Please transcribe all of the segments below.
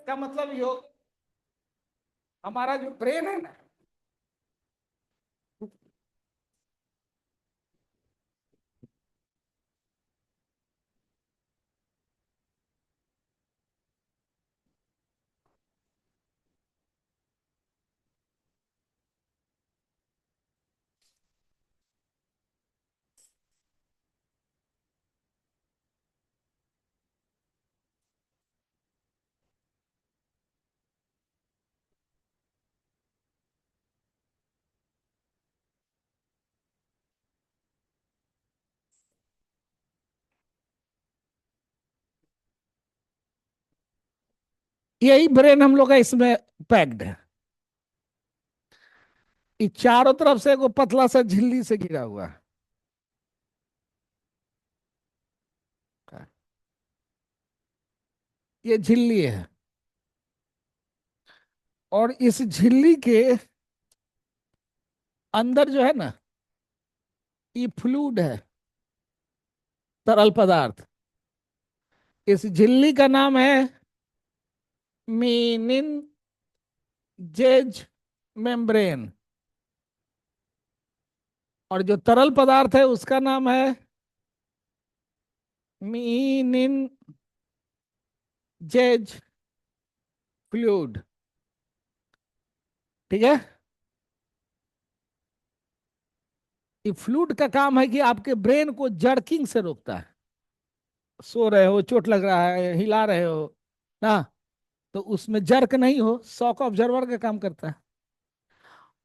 का मतलब ये हो, हमारा जो ब्रेन है ना, यही ब्रेन हम लोग का इसमें पैक्ड है। ये चारों तरफ से एक पतला सा झिल्ली से घिरा हुआ है। ये झिल्ली है, और इस झिल्ली के अंदर जो है ना, ये फ्लूइड है, तरल पदार्थ। इस झिल्ली का नाम है मीनिंजेज मेम्ब्रेन, और जो तरल पदार्थ है उसका नाम है मीनिंजेज फ्लूइड। ठीक है। ये फ्लूइड का काम है कि आपके ब्रेन को जर्किंग से रोकता है। सो रहे हो, चोट लग रहा है, हिला रहे हो ना, तो उसमें जर्क नहीं हो, शॉक ऑब्जर्वर का काम करता है।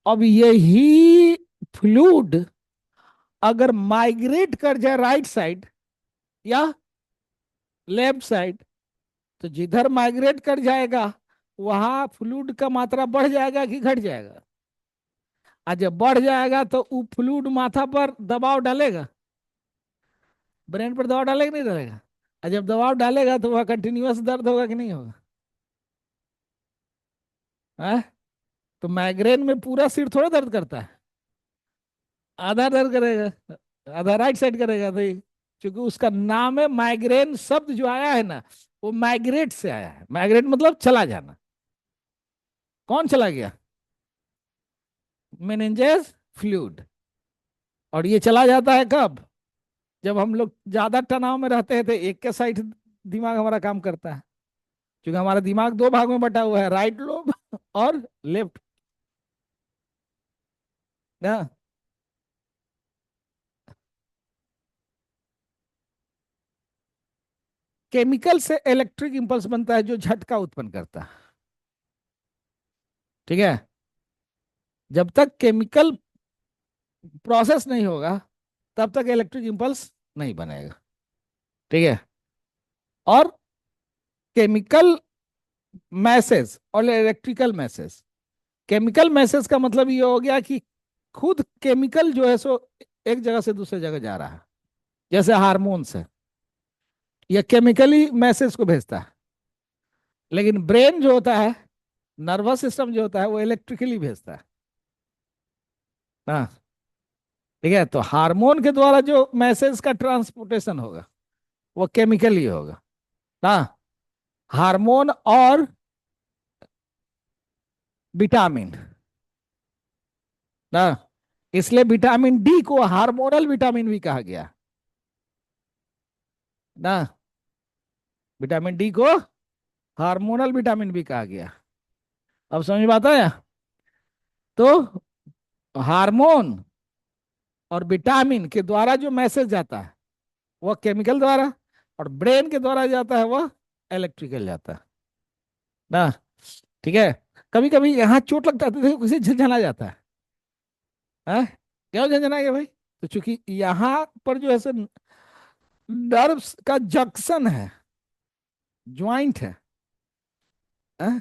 अब यही फ्लूइड अगर माइग्रेट कर जाए राइट साइड या लेफ्ट साइड, तो जिधर माइग्रेट कर जाएगा वहां फ्लूइड का मात्रा बढ़ जाएगा कि घट जाएगा। और जब बढ़ जाएगा तो वो फ्लूइड माथा पर दबाव डालेगा, ब्रेन पर दबाव डालेगा नहीं डालेगा। और जब दबाव डालेगा तो वह कंटिन्यूअस दर्द होगा कि नहीं होगा। है? तो माइग्रेन में पूरा सिर थोड़ा दर्द करता है, आधा दर्द करेगा, आधा राइट साइड करेगा। तो क्योंकि उसका नाम है माइग्रेन, शब्द जो आया है ना, वो माइग्रेट से आया है। माइग्रेट मतलब चला जाना। कौन चला गया? Meninges fluid. और ये चला जाता है कब? जब हम लोग ज्यादा तनाव में रहते हैं तो एक के साइड दिमाग हमारा काम करता है, क्योंकि हमारा दिमाग दो भाग में बटा हुआ है, राइट लोब और लेफ्ट ना। केमिकल से इलेक्ट्रिक इंपल्स बनता है जो झटका उत्पन्न करता है। ठीक है। जब तक केमिकल प्रोसेस नहीं होगा तब तक इलेक्ट्रिक इंपल्स नहीं बनेगा। ठीक है। और केमिकल मैसेज और इलेक्ट्रिकल मैसेज, केमिकल मैसेज का मतलब ये हो गया कि खुद केमिकल जो है सो एक जगह से दूसरे जगह जा रहा है, जैसे हार्मोन्स है, यह केमिकली मैसेज को भेजता है। लेकिन ब्रेन जो होता है, नर्वस सिस्टम जो होता है, वो इलेक्ट्रिकली भेजता है ना। ठीक है। तो हार्मोन के द्वारा जो मैसेज का ट्रांसपोर्टेशन होगा वो केमिकली होगा ना। हार्मोन और विटामिन ना, इसलिए विटामिन डी को हार्मोनल विटामिन भी कहा गया ना। विटामिन डी को हार्मोनल विटामिन भी कहा गया। अब समझ में आता है? तो हार्मोन और विटामिन के द्वारा जो मैसेज जाता है वह केमिकल द्वारा, और ब्रेन के द्वारा जाता है वह इलेक्ट्रिकल जाता है ना। ठीक है। कभी कभी यहाँ चोट लगता है तो देखो किसी झंझना जाता है। क्यों झंझना गया भाई? तो चूंकि यहाँ पर जो है नर्व्स का जंक्शन है, ज्वाइंट है। हैं?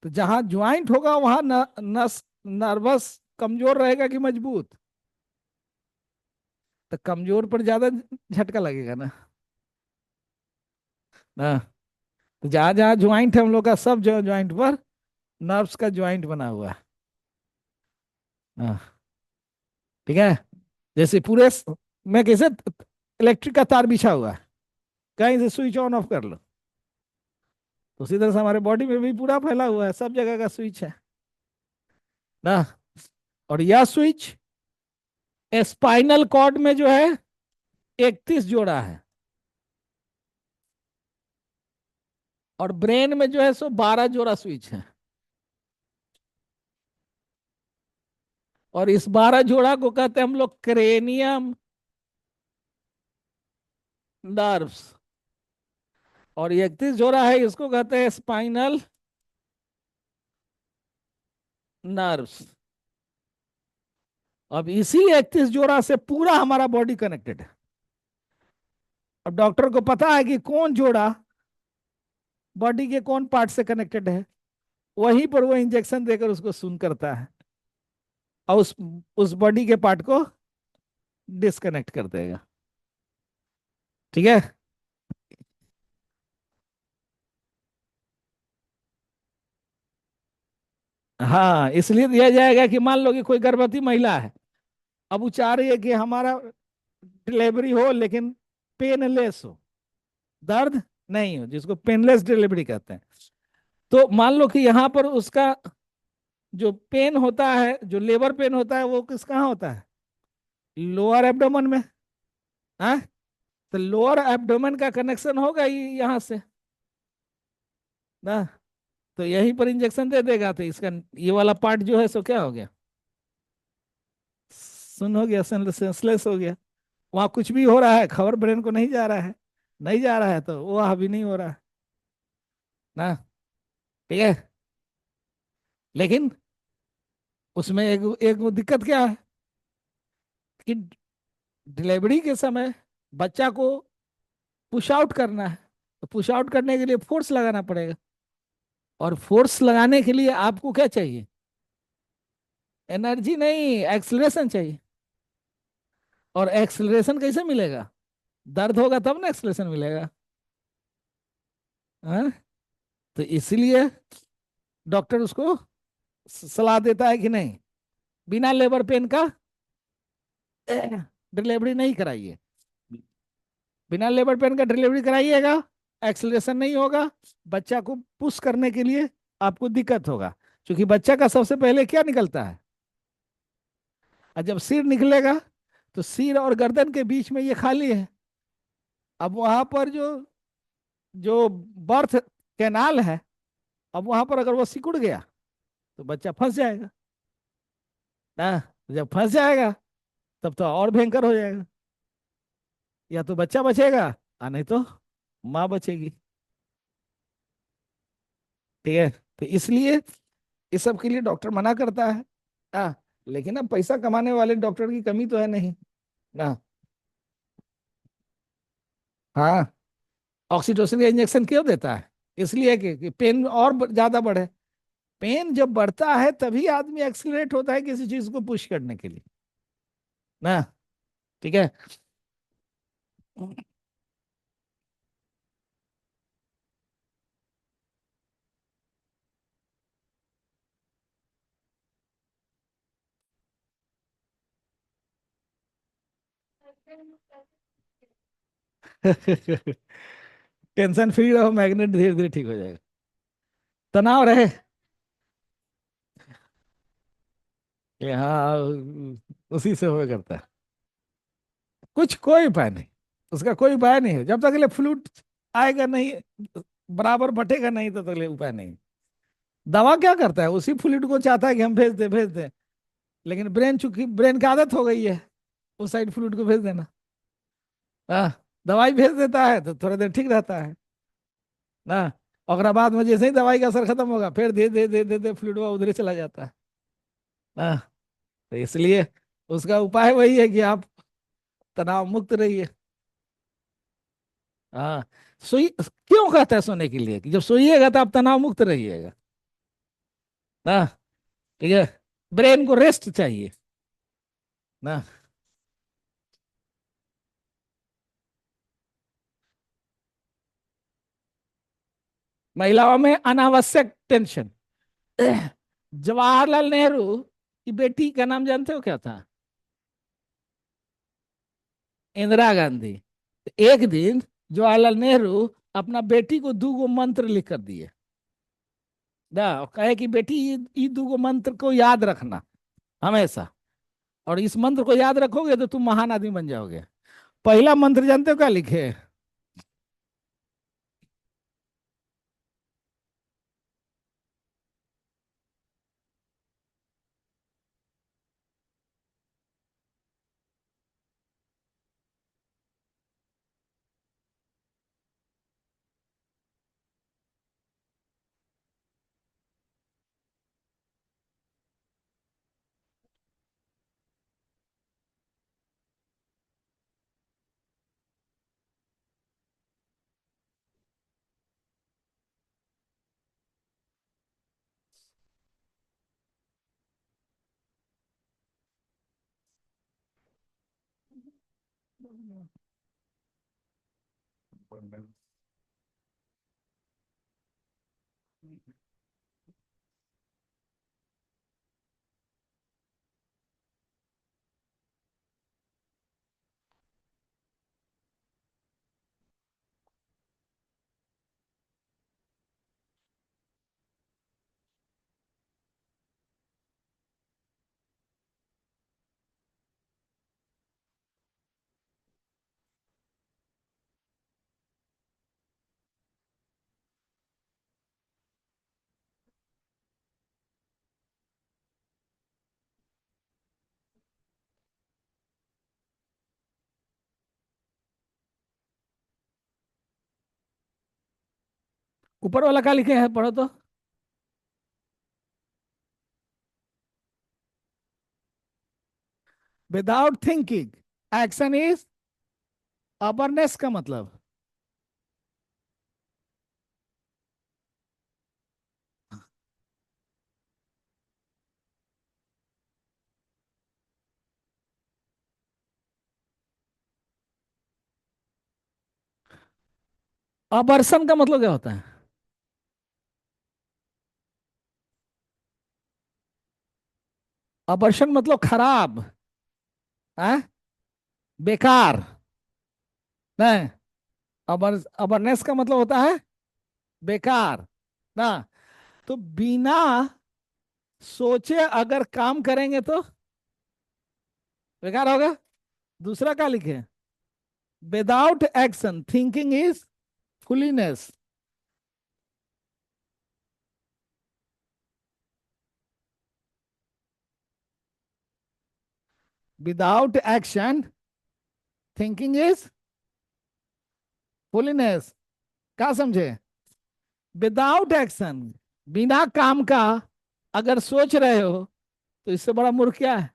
तो जहां ज्वाइंट होगा वहां नस नर्वस कमजोर रहेगा कि मजबूत? तो कमजोर पर ज्यादा झटका लगेगा ना। ना। तो जहां जहां ज्वाइंट है हम लोग का, सब जो ज्वाइंट पर नर्व्स का ज्वाइंट बना हुआ है। हाँ, ठीक है। जैसे पूरे में कैसे इलेक्ट्रिक का तार बिछा हुआ है, कहीं से स्विच ऑन ऑफ कर लो तो उसी तरह से हमारे बॉडी में भी पूरा फैला हुआ है, सब जगह का स्विच है ना। और यह स्विच स्पाइनल कॉर्ड में जो है 31 जोड़ा है, और ब्रेन में जो है सो 12 जोड़ा स्विच है। और इस 12 जोड़ा को कहते हैं हम लोग क्रेनियम नर्व्स। और ये 31 जोड़ा है, इसको कहते हैं स्पाइनल नर्व्स। अब इसी 31 जोड़ा से पूरा हमारा बॉडी कनेक्टेड है। अब डॉक्टर को पता है कि कौन जोड़ा बॉडी के कौन पार्ट से कनेक्टेड है, वहीं पर वो इंजेक्शन देकर उसको सुन करता है, और उस बॉडी के पार्ट को डिस्कनेक्ट कर देगा। ठीक है। हाँ, इसलिए दिया जाएगा कि मान लो कि कोई गर्भवती महिला है, अब वो चाह रही है कि हमारा डिलीवरी हो लेकिन पेनलेस हो, दर्द नहीं हो, जिसको पेनलेस डिलीवरी कहते हैं। तो मान लो कि यहाँ पर उसका जो पेन होता है, जो लेबर पेन होता है, वो किस कहाँ होता है? लोअर एब्डोमेन में। हाँ, तो लोअर एब्डोमेन का कनेक्शन होगा यहाँ से ना। तो यहीं पर इंजेक्शन दे देगा, तो इसका ये वाला पार्ट जो है सो क्या हो गया? सुन हो गया, सेंसलेस हो गया। वहां कुछ भी हो रहा है, खबर ब्रेन को नहीं जा रहा है, नहीं जा रहा है, तो वो अभी नहीं हो रहा है ना। ठीक है। लेकिन उसमें एक एक वो दिक्कत क्या है कि डिलीवरी के समय बच्चा को पुश आउट करना है, तो पुश आउट करने के लिए फोर्स लगाना पड़ेगा। और फोर्स लगाने के लिए आपको क्या चाहिए? एनर्जी नहीं, एक्सलरेशन चाहिए। और एक्सलरेशन कैसे मिलेगा? दर्द होगा तब ना एक्सलरेशन मिलेगा। हाँ? तो इसलिए डॉक्टर उसको सलाह देता है कि नहीं, बिना लेबर पेन का डिलीवरी नहीं कराइए। बिना लेबर पेन का डिलीवरी कराइएगा, एक्सलेशन नहीं होगा, बच्चा को पुश करने के लिए आपको दिक्कत होगा। क्योंकि बच्चा का सबसे पहले क्या निकलता है? और जब सिर निकलेगा, तो सिर और गर्दन के बीच में ये खाली है। अब वहां पर जो जो बर्थ कैनाल है, अब वहां पर अगर वो सिकुड़ गया, तो बच्चा फंस जाएगा ना। जब फंस जाएगा, तब तो और भयंकर हो जाएगा। या तो बच्चा बचेगा, नहीं तो माँ बचेगी। ठीक है। तो इसलिए इस सब के लिए डॉक्टर मना करता है। हाँ, लेकिन अब पैसा कमाने वाले डॉक्टर की कमी तो है नहीं ना। हाँ, ऑक्सीटोसिन का इंजेक्शन क्यों देता है? इसलिए कि पेन और ज्यादा बढ़े। पेन जब बढ़ता है तभी आदमी एक्सीलरेट होता है किसी चीज को पुश करने के लिए ना। ठीक है। टेंशन फ्री रहो, मैग्नेट धीरे धीरे ठीक हो जाएगा। तनाव रहे कि हाँ, उसी से हुआ करता है। कुछ कोई उपाय नहीं, उसका कोई उपाय नहीं है जब तक ले फ्लूट आएगा नहीं, बराबर बटेगा नहीं, तो तक ले उपाय नहीं। दवा क्या करता है? उसी फ्लूइड को चाहता है कि हम भेज दे भेज दे। लेकिन ब्रेन, चूंकि ब्रेन की आदत हो गई है उस साइड फ्लूइड को भेज देना। हाँ, दवाई भेज देता है तो थोड़ा देर ठीक रहता है ना। और बाद में जैसे ही दवाई का असर खत्म होगा, फिर धीरे धीरे धीरे धीरे फ्लूइड उधर ही चला जाता है ना। तो इसलिए उसका उपाय वही है कि आप तनाव मुक्त रहिए। हाँ, सोई क्यों कहता है सोने के लिए? कि जब सोइएगा तो आप तनाव मुक्त रहिएगा ना। ठीक है। ब्रेन को रेस्ट चाहिए ना। महिलाओं में अनावश्यक टेंशन। जवाहरलाल नेहरू की बेटी का नाम जानते हो क्या था? इंदिरा गांधी। एक दिन जवाहरलाल नेहरू अपना बेटी को 2 गो मंत्र लिख कर दिए ना, और कहे कि बेटी ये 2 गो मंत्र को याद रखना हमेशा, और इस मंत्र को याद रखोगे तो तुम महान आदमी बन जाओगे। पहला मंत्र जानते हो क्या लिखे? ऊपर वाला क्या लिखे हैं, पढ़ो तो। Without thinking action is awareness का मतलब। अबर्सन का मतलब क्या होता है? अबर्शन मतलब खराब है, बेकार। नहीं, अबरनेस का मतलब होता है बेकार ना। तो बिना सोचे अगर काम करेंगे तो बेकार होगा। दूसरा क्या लिखे? Without action thinking is foolishness. Without action thinking is foolishness. क्या समझे? विदाउट एक्शन, बिना काम का अगर सोच रहे हो तो इससे बड़ा मूर्ख क्या है?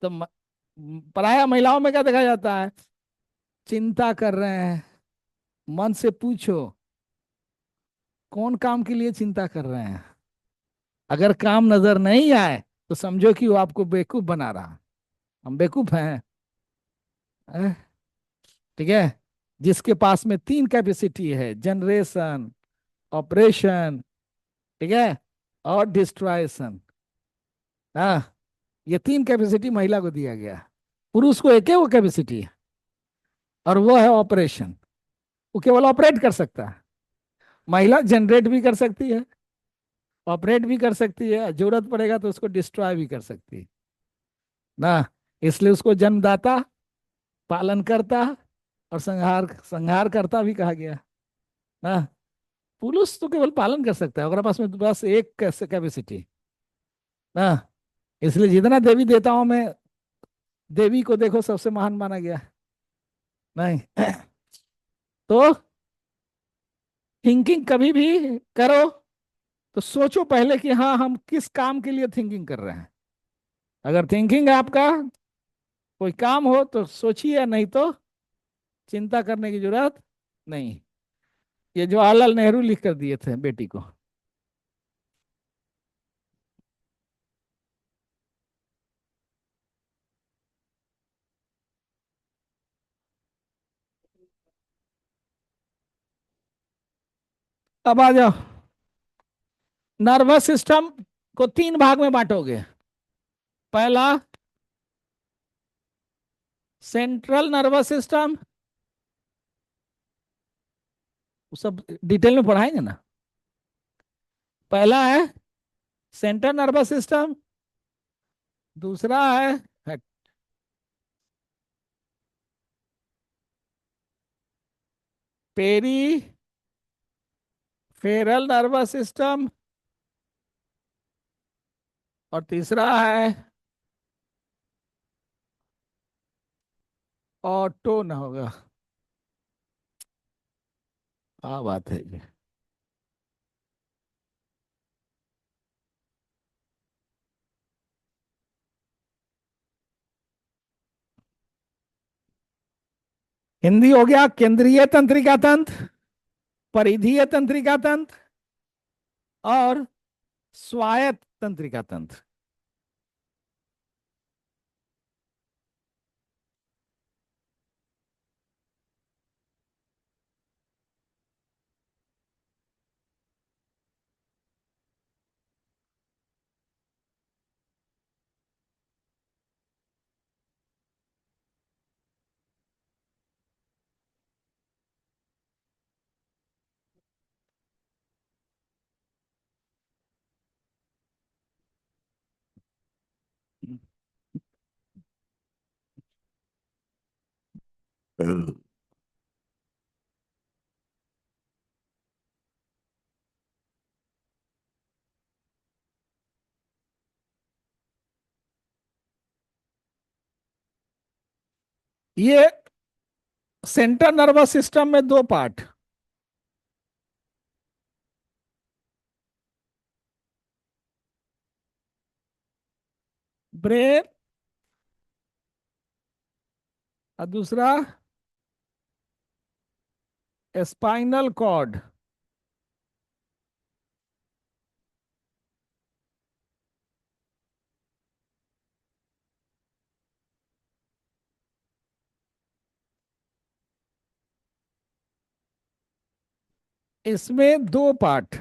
तो प्राय महिलाओं में क्या देखा जाता है? चिंता कर रहे हैं। मन से पूछो कौन काम के लिए चिंता कर रहे हैं। अगर काम नजर नहीं आए तो समझो कि वो आपको बेवकूफ बना रहा। हम बेवकूफ हैं? हैं? ठीक है। जिसके पास में 3 कैपेसिटी है, जनरेशन, ऑपरेशन, ठीक है, और डिस्ट्रॉयशन। हाँ, ये 3 कैपेसिटी महिला को दिया गया। पुरुष को एक ही वो कैपेसिटी है, और वो है ऑपरेशन। वो केवल ऑपरेट कर सकता है। महिला जनरेट भी कर सकती है, ऑपरेट भी कर सकती है, जरूरत पड़ेगा तो उसको डिस्ट्रॉय भी कर सकती है ना। इसलिए उसको जन्मदाता, पालन करता और संहार संहार करता भी कहा गया ना। पुरुष तो केवल पालन कर सकता है, अगर पास में बस एक कैपेसिटी ना। इसलिए जितना देवी देवताओं में देवी को देखो सबसे महान माना गया। नहीं तो थिंकिंग कभी भी करो तो सोचो पहले कि हाँ हम किस काम के लिए थिंकिंग कर रहे हैं। अगर थिंकिंग आपका कोई काम हो तो सोचिए, नहीं तो चिंता करने की जरूरत नहीं। ये जवाहरलाल नेहरू लिख कर दिए थे बेटी को। अब आ जाओ। नर्वस सिस्टम को 3 भाग में बांटोगे। पहला सेंट्रल नर्वस सिस्टम, वो सब डिटेल में पढ़ाएंगे ना। पहला है सेंट्रल नर्वस सिस्टम, दूसरा है पेरी फेरल नर्वस सिस्टम, और तीसरा है ऑटो ना होगा। हाँ बात है ये। हिंदी हो गया केंद्रीय तंत्रिका तंत्र, परिधीय तंत्रिका तंत्र, और स्वायत्त तंत्रिका तंत्र। ये सेंट्रल नर्वस सिस्टम में दो पार्ट, ब्रेन और दूसरा स्पाइनल कॉर्ड। इसमें दो पार्ट,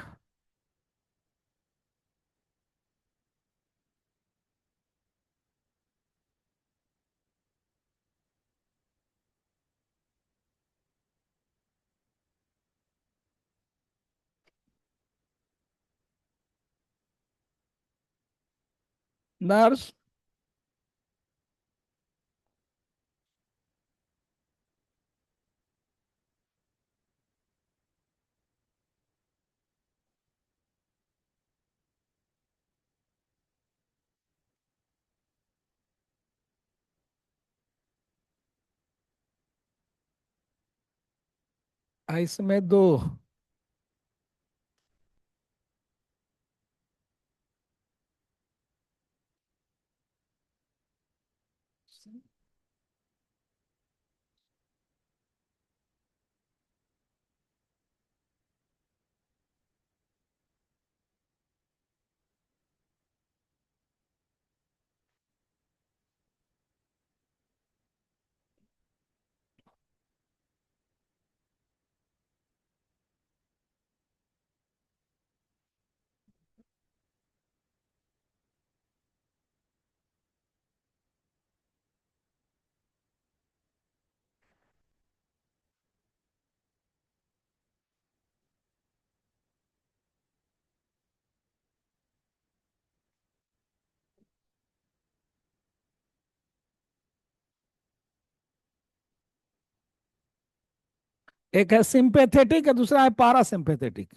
नर्व्स, इसमें दो। एक है सिंपैथेटिक और दूसरा है पारासिम्पैथेटिक।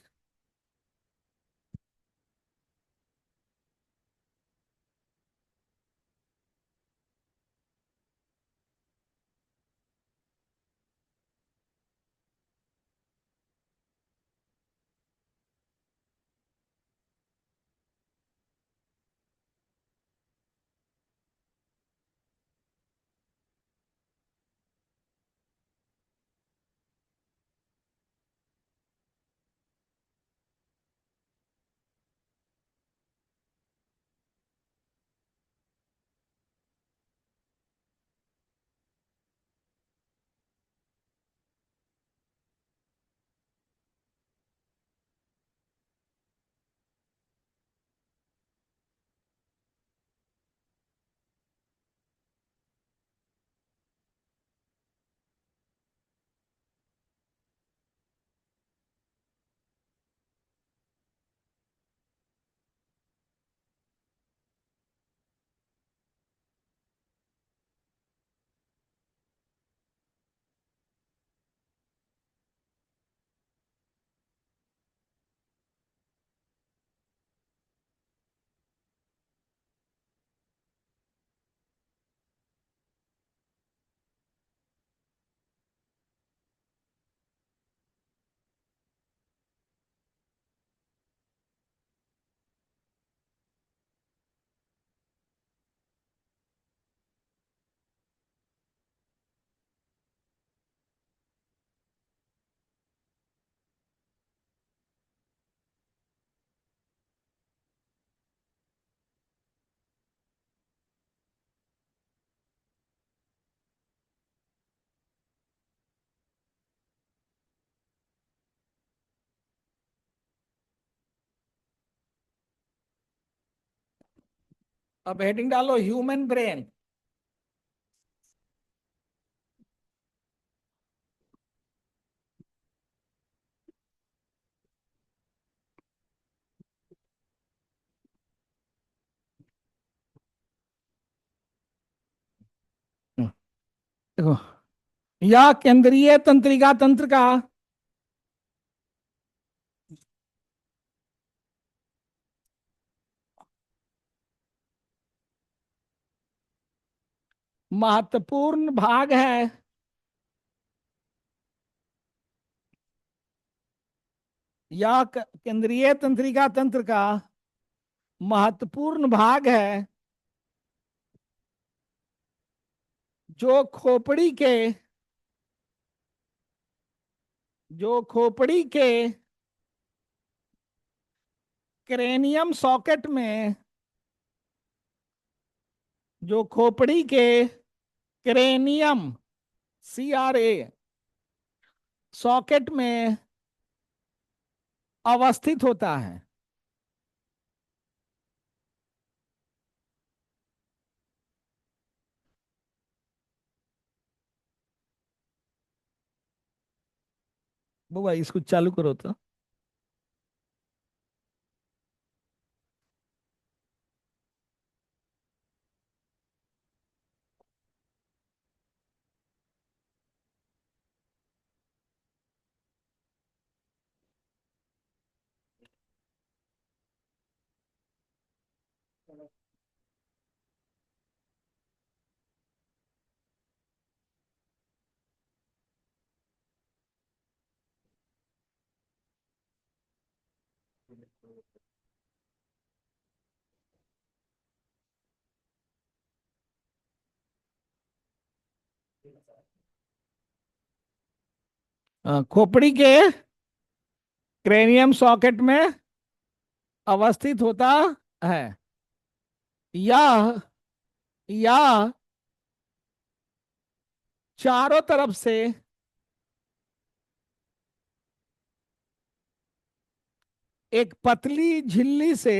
अब हेडिंग डालो ह्यूमन ब्रेन। देखो, या केंद्रीय तंत्रिका तंत्र का महत्वपूर्ण भाग है। या केंद्रीय तंत्रिका तंत्र का महत्वपूर्ण भाग है जो खोपड़ी के क्रेनियम सॉकेट में जो खोपड़ी के क्रेनियम CRA सॉकेट में अवस्थित होता है। बुआ इसको चालू करो तो। खोपड़ी के क्रेनियम सॉकेट में अवस्थित होता है। यह यह चारों तरफ से एक पतली झिल्ली से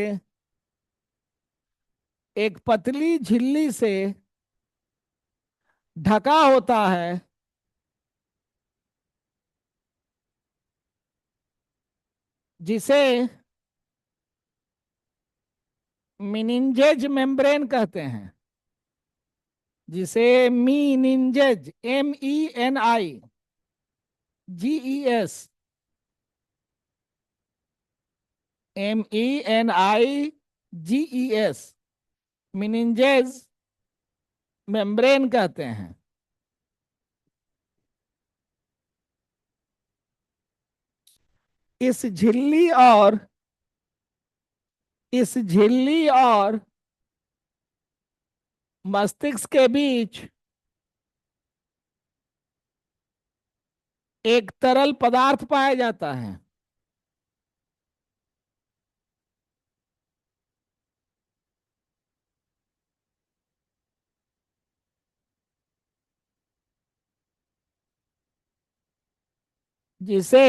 एक पतली झिल्ली से ढका होता है, जिसे मिनिंजेज मेम्ब्रेन कहते हैं। जिसे मीनिंजेज MENIGES MENIGES मिनिंजेज मेम्ब्रेन कहते हैं। इस झिल्ली और इस झिल्ली और मस्तिष्क के बीच एक तरल पदार्थ पाया जाता है, जिसे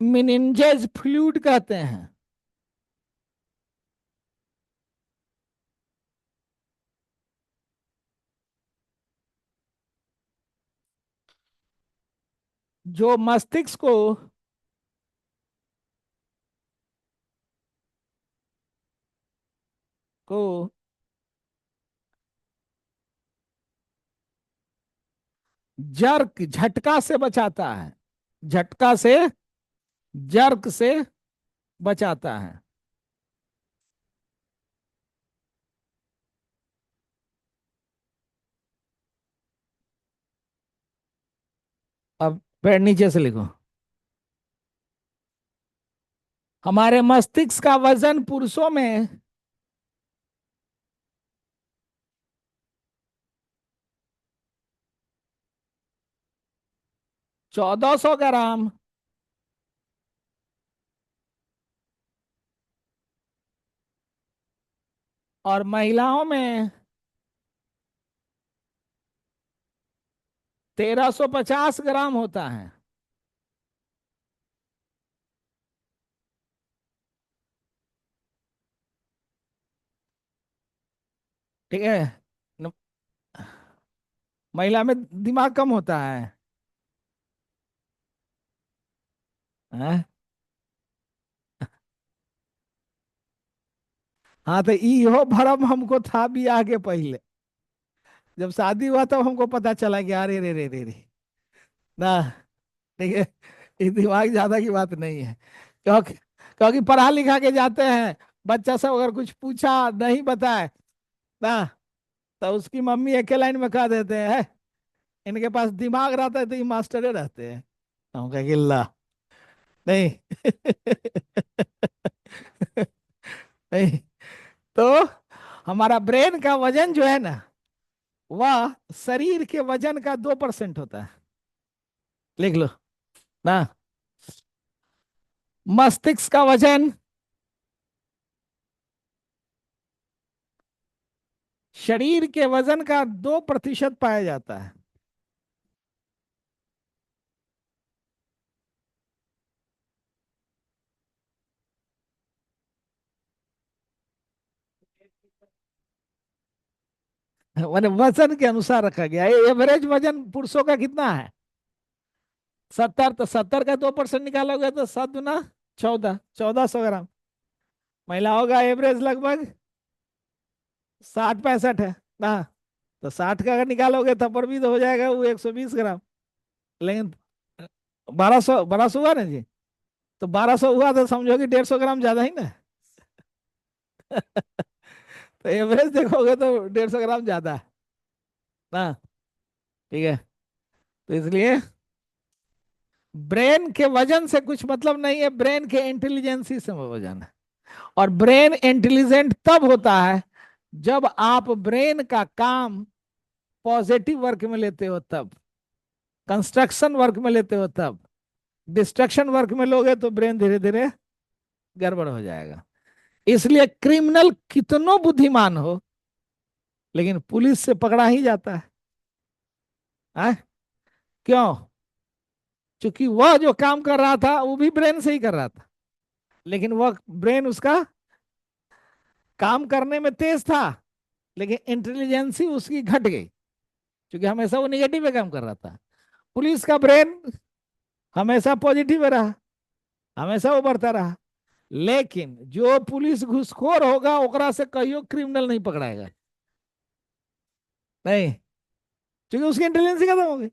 मिनिंजेज फ्लूइड कहते हैं। जो मस्तिष्क को झटका से बचाता है। झटका से जर्क से बचाता है। अब पैर नीचे से लिखो। हमारे मस्तिष्क का वजन पुरुषों में 1400 ग्राम और महिलाओं में 1350 ग्राम होता है। ठीक है। न- महिला में दिमाग कम होता है। हैं? हाँ तो इहो भरम हमको था भी आगे पहले। जब शादी हुआ तब हमको पता चला कि अरे रे रे रे रे ना। ठीक है। ये दिमाग ज्यादा की बात नहीं है। क्योंकि पढ़ा लिखा के जाते हैं, बच्चा सब अगर कुछ पूछा नहीं बताए ना, तो उसकी मम्मी एक ही लाइन में कह देते हैं, "है, इनके पास दिमाग रहता है तो ये मास्टरे रहते हैं।" हम कहे कि ला, नहीं। नहीं। तो हमारा ब्रेन का वजन जो है ना, वह शरीर के वजन का 2% होता है। लिख लो ना। मस्तिष्क का वजन शरीर के वजन का 2% पाया जाता है। मैंने वजन के अनुसार रखा गया है। एवरेज वजन पुरुषों का कितना है? 70। तो 70 का 2% निकालोगे तो 7 दूना 14, 1400 ग्राम। महिलाओं का एवरेज लगभग 60-65 है ना। तो 60 का अगर निकालोगे तब पर भी तो हो जाएगा वो 120 ग्राम। लेकिन 1200 हुआ ना जी। तो 1200 हुआ तो समझो कि 150 ग्राम ज्यादा ही ना। तो एवरेज देखोगे तो 150 ग्राम ज्यादा है ना। ठीक है। तो इसलिए ब्रेन के वजन से कुछ मतलब नहीं है, ब्रेन के इंटेलिजेंसी से वजन है। और ब्रेन इंटेलिजेंट तब होता है जब आप ब्रेन का काम पॉजिटिव वर्क में लेते हो, तब कंस्ट्रक्शन वर्क में लेते हो तब। डिस्ट्रक्शन वर्क में लोगे तो ब्रेन धीरे धीरे गड़बड़ हो जाएगा। इसलिए क्रिमिनल कितनों बुद्धिमान हो, लेकिन पुलिस से पकड़ा ही जाता है। क्यों? क्योंकि वह जो काम कर रहा था वो भी ब्रेन से ही कर रहा था, लेकिन वह ब्रेन उसका काम करने में तेज था, लेकिन इंटेलिजेंसी उसकी घट गई, क्योंकि हमेशा वो निगेटिव में काम कर रहा था। पुलिस का ब्रेन हमेशा पॉजिटिव में रहा, हमेशा वो बढ़ता रहा। लेकिन जो पुलिस घूसखोर होगा ओकरा से कहियो क्रिमिनल नहीं पकड़ाएगा। नहीं, क्योंकि उसकी इंटेलिजेंसी खत्म हो गई।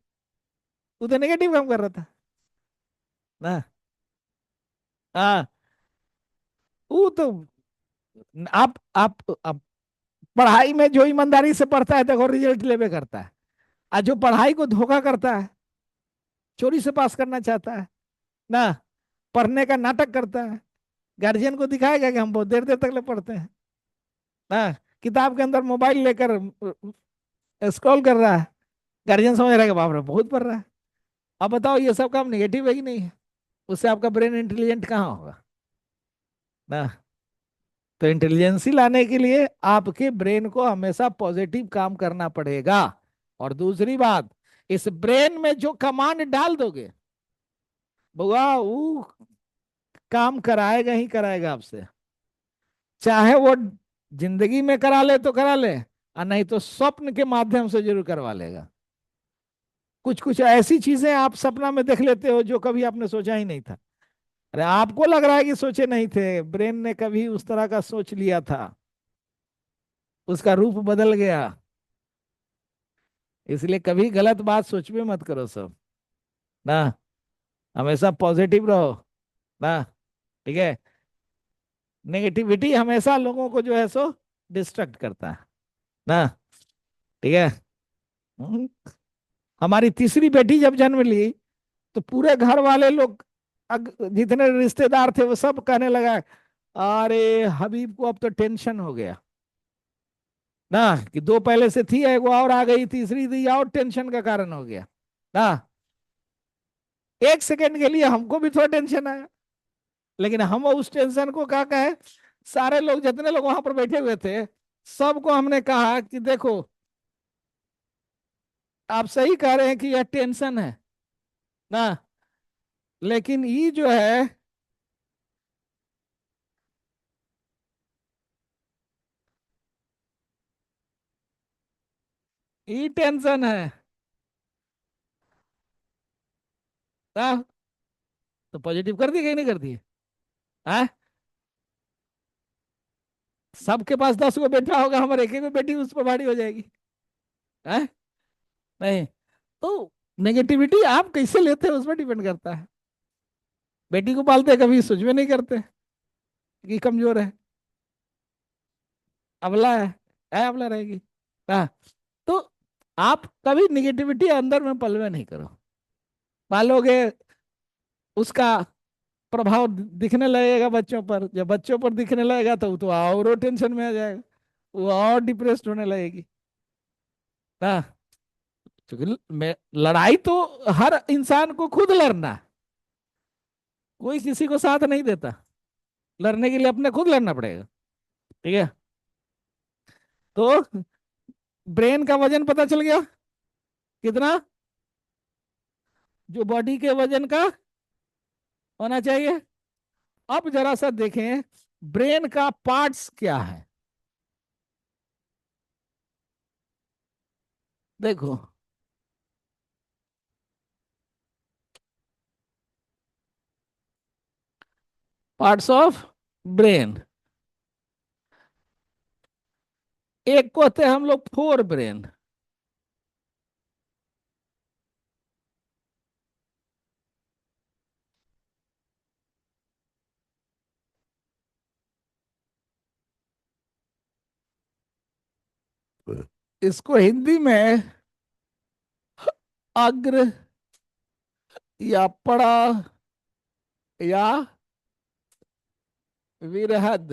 वो तो नेगेटिव काम कर रहा था ना। हाँ। वो तो आप पढ़ाई में जो ईमानदारी से पढ़ता है देखो रिजल्ट लेवे करता है। और जो पढ़ाई को धोखा करता है, चोरी से पास करना चाहता है ना, पढ़ने का नाटक करता है, गार्जियन को दिखाएगा कि हम बहुत देर देर तक ले पढ़ते हैं ना, किताब के अंदर मोबाइल लेकर स्क्रॉल कर रहा है, गार्जियन समझ रहा है कि बाप रे बहुत पढ़ रहा है। अब बताओ ये सब काम निगेटिव है कि नहीं है? उससे आपका ब्रेन इंटेलिजेंट कहाँ होगा ना। तो इंटेलिजेंसी लाने के लिए आपके ब्रेन को हमेशा पॉजिटिव काम करना पड़ेगा। और दूसरी बात, इस ब्रेन में जो कमांड डाल दोगे, बुआ वो काम कराएगा ही कराएगा आपसे। चाहे वो जिंदगी में करा ले तो करा ले, और नहीं तो स्वप्न के माध्यम से जरूर करवा लेगा। कुछ कुछ ऐसी चीजें आप सपना में देख लेते हो जो कभी आपने सोचा ही नहीं था। अरे आपको लग रहा है कि सोचे नहीं थे, ब्रेन ने कभी उस तरह का सोच लिया था, उसका रूप बदल गया। इसलिए कभी गलत बात सोच भी मत करो सब ना। हमेशा पॉजिटिव रहो ना। ठीक है। नेगेटिविटी हमेशा लोगों को जो है सो डिस्ट्रक्ट करता है ना। ठीक है। हम्म। हमारी तीसरी बेटी जब जन्म ली तो पूरे घर वाले लोग, जितने रिश्तेदार थे वो सब कहने लगा, अरे हबीब को अब तो टेंशन हो गया ना, कि दो पहले से थी एक वो और आ गई, तीसरी थी और टेंशन का कारण हो गया ना। एक सेकंड के लिए हमको भी थोड़ा टेंशन आया, लेकिन हम उस टेंशन को क्या कहे, सारे लोग जितने लोग वहां पर बैठे हुए थे सबको हमने कहा कि देखो आप सही कह रहे हैं कि यह टेंशन है ना, लेकिन ये जो है, ई टेंशन है। हाँ, तो पॉजिटिव कर दी कि नहीं कर दी? हाँ, सबके पास 10 गो बेटा होगा, हमारे एक एक गो बेटी उस पर भारी हो जाएगी। हाँ, नहीं। तो नेगेटिविटी आप कैसे लेते हैं उस पर डिपेंड करता है। बेटी को पालते कभी सोच में नहीं करते कि कमजोर है, अबला है अबला रहेगी। हाँ, तो आप कभी निगेटिविटी अंदर में पलवे नहीं करो। पालोगे, उसका प्रभाव दिखने लगेगा बच्चों पर। जब बच्चों पर दिखने लगेगा तो और टेंशन में आ जाएगा, वो और डिप्रेस्ड होने लगेगी। हाँ, क्योंकि लड़ाई तो हर इंसान को खुद लड़ना, कोई किसी को साथ नहीं देता। लड़ने के लिए अपने खुद लड़ना पड़ेगा। ठीक है, तो ब्रेन का वजन पता चल गया कितना, जो बॉडी के वजन का होना चाहिए। अब जरा सा देखें ब्रेन का पार्ट्स क्या है। देखो, पार्ट्स ऑफ ब्रेन, एक को होते हैं हम लोग फोर ब्रेन। इसको हिंदी में अग्र या पड़ा या विरहद,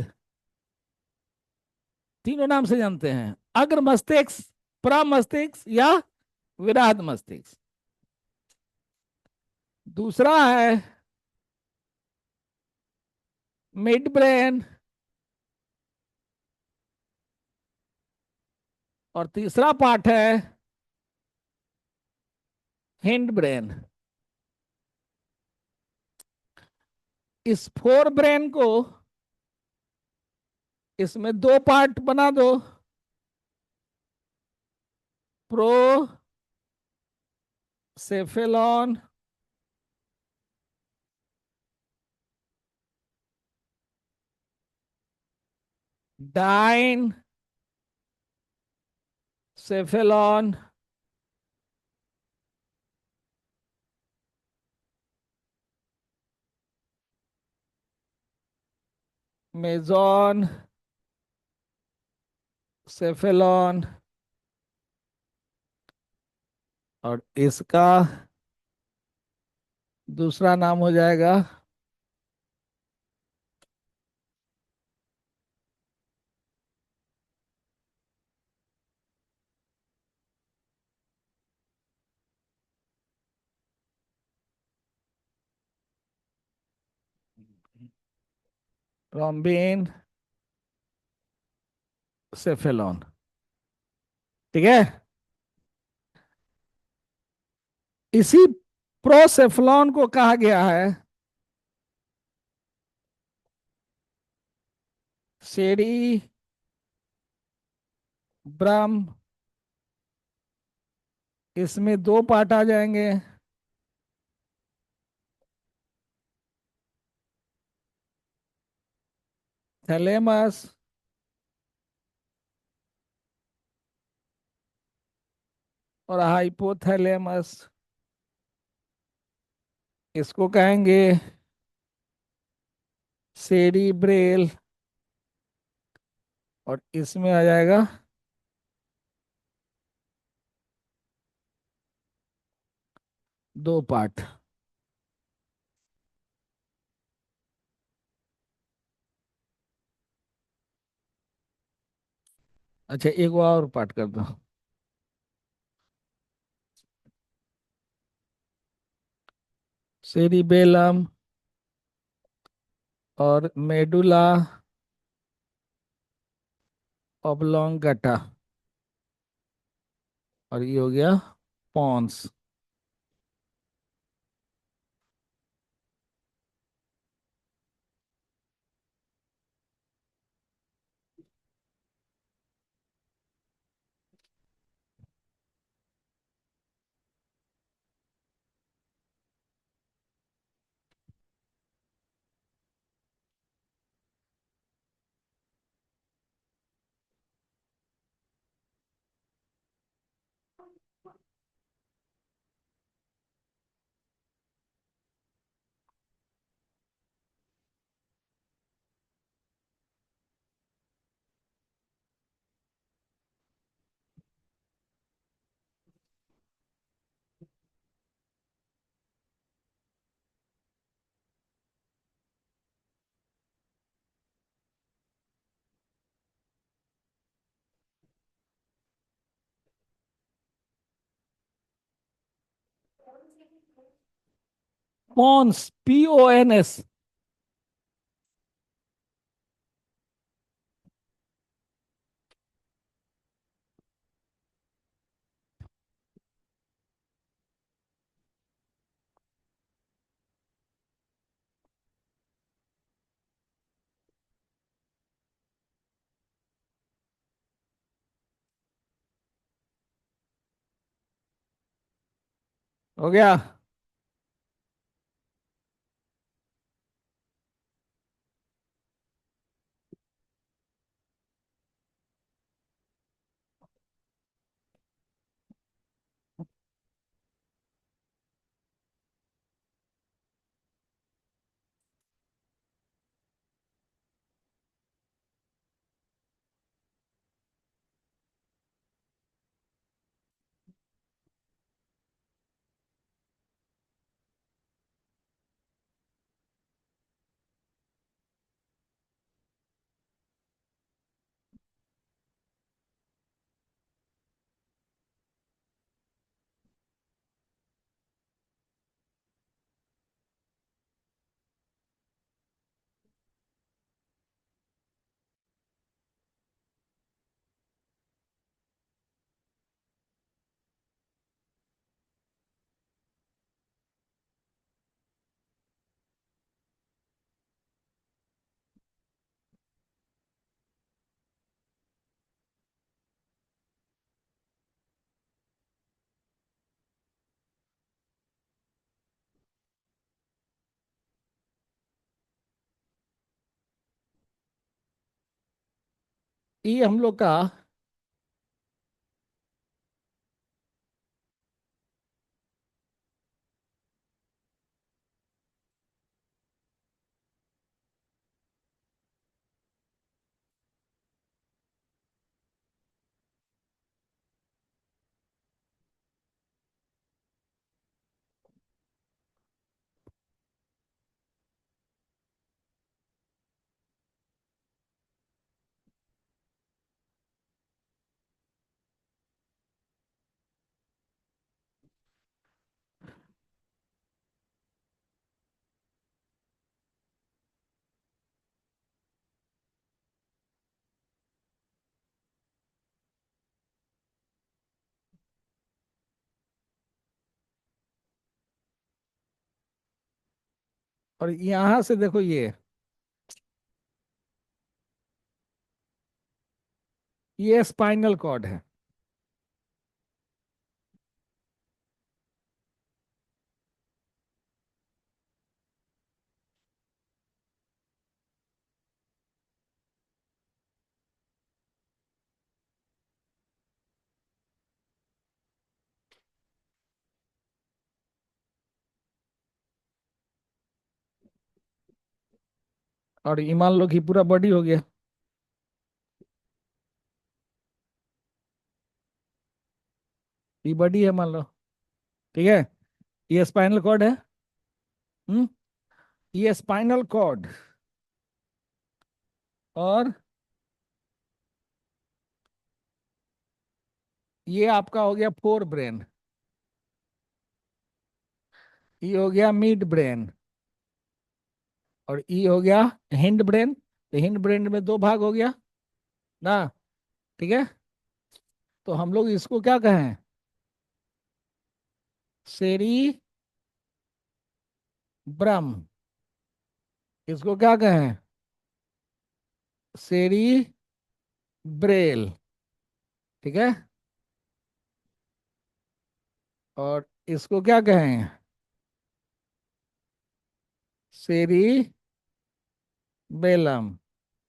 तीनों नाम से जानते हैं। अग्र मस्तिष्क, प्रमस्तिष्क या विराट मस्तिष्क। दूसरा है मिड ब्रेन, और तीसरा पार्ट है हिंड ब्रेन। इस फोर ब्रेन को, इसमें दो पार्ट बना दो, pro cephalon dine cephalon मेजॉन cephalon, और इसका दूसरा नाम हो जाएगा रोम्बिन सेफेलॉन। ठीक है, इसी प्रोसेफ्लॉन को कहा गया है सेरी ब्रम। इसमें दो पार्ट आ जाएंगे, थैलेमस और हाइपोथैलेमस। इसको कहेंगे सेरिब्रेल, और इसमें आ जाएगा दो पार्ट। अच्छा, एक और पार्ट कर दो, सेरिबेलम और मेडुला ऑब्लोंगेटा, और ये हो गया पॉन्स। Pond's, PONS। हो गया। ये हम लोग का, और यहां से देखो, ये स्पाइनल कॉर्ड है। और ये मान लो कि पूरा बॉडी हो गया। ये बॉडी है मान लो। ठीक है। ये स्पाइनल कॉर्ड है। हम्म। ये स्पाइनल कॉर्ड। और ये आपका हो गया फोर ब्रेन। ये हो गया मिड ब्रेन। और ये हो गया हिंड ब्रेन। तो हिंड ब्रेन में दो भाग हो गया ना। ठीक है। तो हम लोग इसको क्या कहें? सेरी ब्रम। इसको क्या कहें? सेरी ब्रेल। ठीक है। और इसको क्या कहें? सेरी बेलम।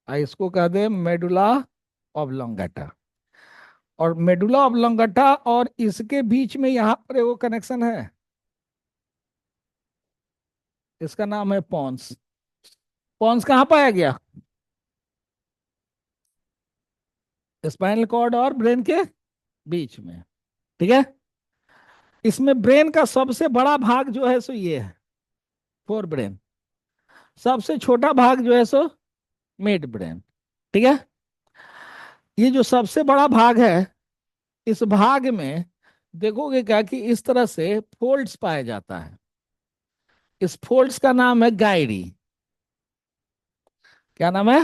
इसको कह दे मेडुला ऑब्लोंगेटा। और मेडुला ऑब्लोंगेटा और इसके बीच में यहाँ पर वो कनेक्शन है। इसका नाम है पॉन्स। पॉन्स कहाँ पाया गया? स्पाइनल कॉर्ड और ब्रेन के बीच में। ठीक है। इसमें ब्रेन का सबसे बड़ा भाग जो है सो ये है, फोर ब्रेन। सबसे छोटा भाग जो है सो मिड ब्रेन। ठीक है। ये जो सबसे बड़ा भाग है, इस भाग में देखोगे क्या कि इस तरह से फोल्ड्स पाया जाता है। इस फोल्ड्स का नाम है गाइडी। क्या नाम है?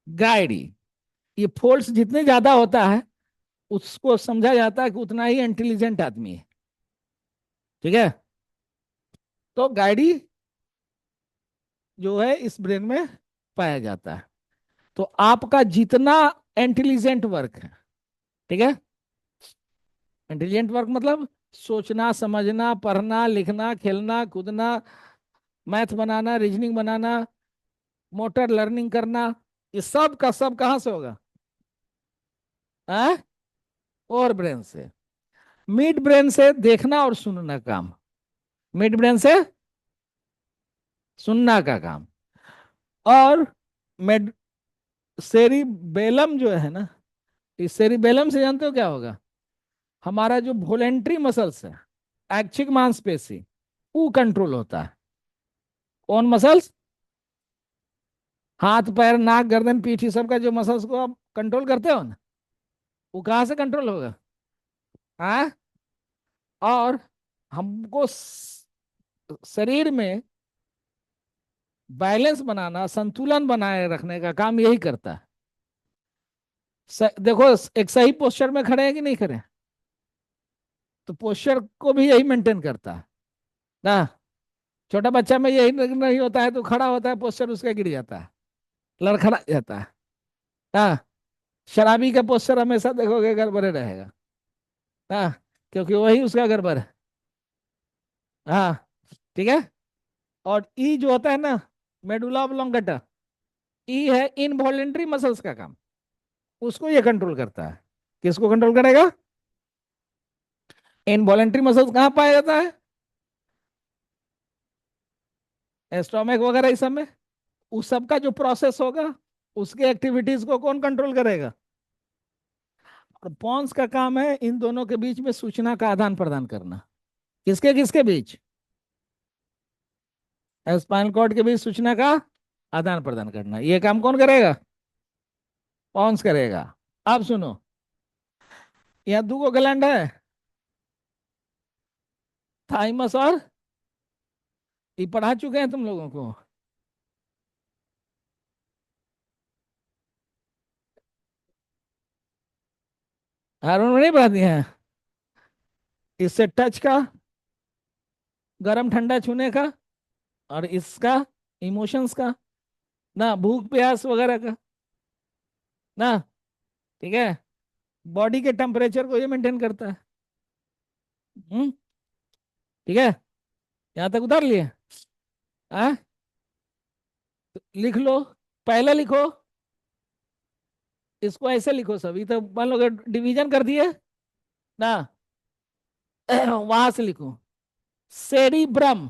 गाइडी। ये फोल्ड्स जितने ज्यादा होता है उसको समझा जाता है कि उतना ही इंटेलिजेंट आदमी है। ठीक है। तो गाइडी जो है इस ब्रेन में पाया जाता है। तो आपका जितना इंटेलिजेंट वर्क है, ठीक है, इंटेलिजेंट वर्क मतलब सोचना, समझना, पढ़ना, लिखना, खेलना, कूदना, मैथ बनाना, रीजनिंग बनाना, मोटर लर्निंग करना, ये सब का सब कहाँ से होगा? है? और ब्रेन से। मिड ब्रेन से देखना और सुनना काम। मिड ब्रेन से सुनना का काम। और मेड सेरिबेलम जो है ना, इस सेरिबेलम से जानते हो क्या होगा? हमारा जो वोलेंट्री मसल्स है, ऐच्छिक मांसपेशी, वो कंट्रोल होता है। कौन मसल्स? हाथ पैर नाक गर्दन पीठ, ये सब का जो मसल्स को आप कंट्रोल करते हो ना, वो कहाँ से कंट्रोल होगा? हाँ। और हमको शरीर में बैलेंस बनाना, संतुलन बनाए रखने का काम यही करता है। देखो, एक सही पोस्चर में खड़े हैं कि नहीं खड़े? तो पोस्चर को भी यही मेंटेन करता है ना। छोटा बच्चा में यही नहीं होता है, तो खड़ा होता है, पोस्चर उसका गिर जाता है, लड़खड़ा जाता है। हाँ। शराबी का पोस्चर हमेशा देखोगे गड़बड़े रहेगा। हाँ। क्योंकि वही उसका गड़बड़ है। हाँ। ठीक है। और ई जो होता है ना, मेडुला ऑब्लोंगेटा, ई है इनवॉलेंट्री मसल्स का काम। उसको ये कंट्रोल करता है। किसको कंट्रोल करेगा? इनवॉलेंट्री मसल्स कहाँ पाया जाता है? स्टोमक वगैरह इस सब में। उस सब का जो प्रोसेस होगा, उसके एक्टिविटीज को कौन कंट्रोल करेगा? और पॉन्स का काम है इन दोनों के बीच में सूचना का आदान प्रदान करना। किसके किसके बीच? स्पाइनल कॉर्ड के बीच सूचना का आदान प्रदान करना। ये काम कौन करेगा? पॉन्स करेगा। अब सुनो, यहाँ दो ग्लैंड है, थाइमस और, ये पढ़ा चुके हैं तुम लोगों को। हार्मोन में नहीं पढ़ा दिए हैं? इससे टच का, गरम ठंडा छूने का, और इसका इमोशंस का, ना भूख प्यास वगैरह का, ना। ठीक है। बॉडी के टेम्परेचर को ये मेंटेन करता है। हम्म। ठीक है। यहां तक उतार लिए? हाँ। लिख लो। पहले लिखो, इसको ऐसे लिखो, सभी तो मान लो डिवीजन कर दिए ना। वहां से लिखो, सेरिब्रम,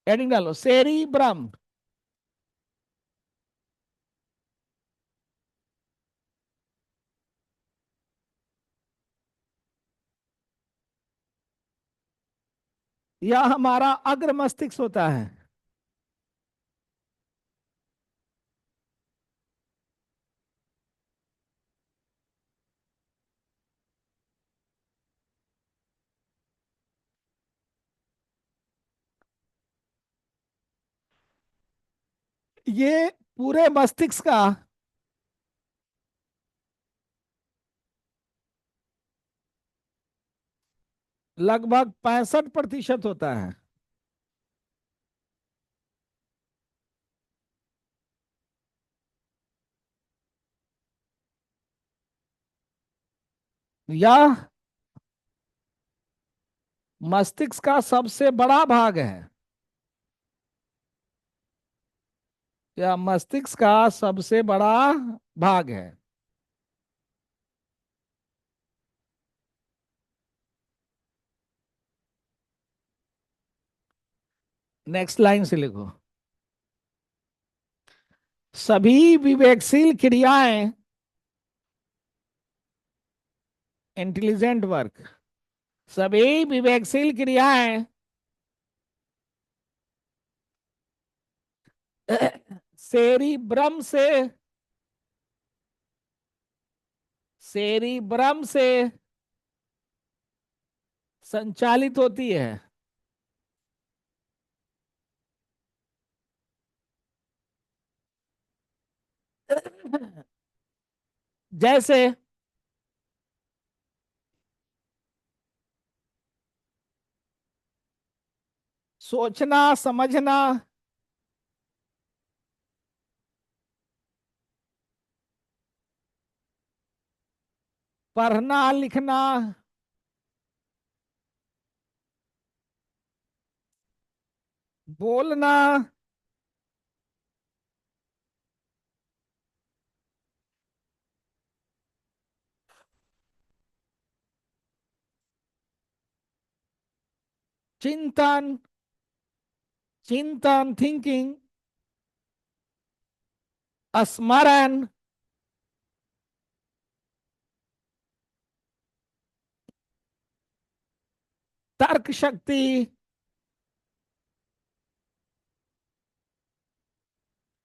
हेडिंग डालो सेरिब्रम। यह हमारा अग्र मस्तिष्क होता है। ये पूरे मस्तिष्क का लगभग 65% होता है। यह मस्तिष्क का सबसे बड़ा भाग है। यह मस्तिष्क का सबसे बड़ा भाग है। नेक्स्ट लाइन से लिखो, सभी विवेकशील क्रियाएं, इंटेलिजेंट वर्क, सभी विवेकशील क्रियाएं सेरिब्रम से, सेरिब्रम से संचालित होती है। जैसे सोचना, समझना, पढ़ना, लिखना, बोलना, चिंतन, चिंतन, थिंकिंग, स्मरण, तर्क शक्ति,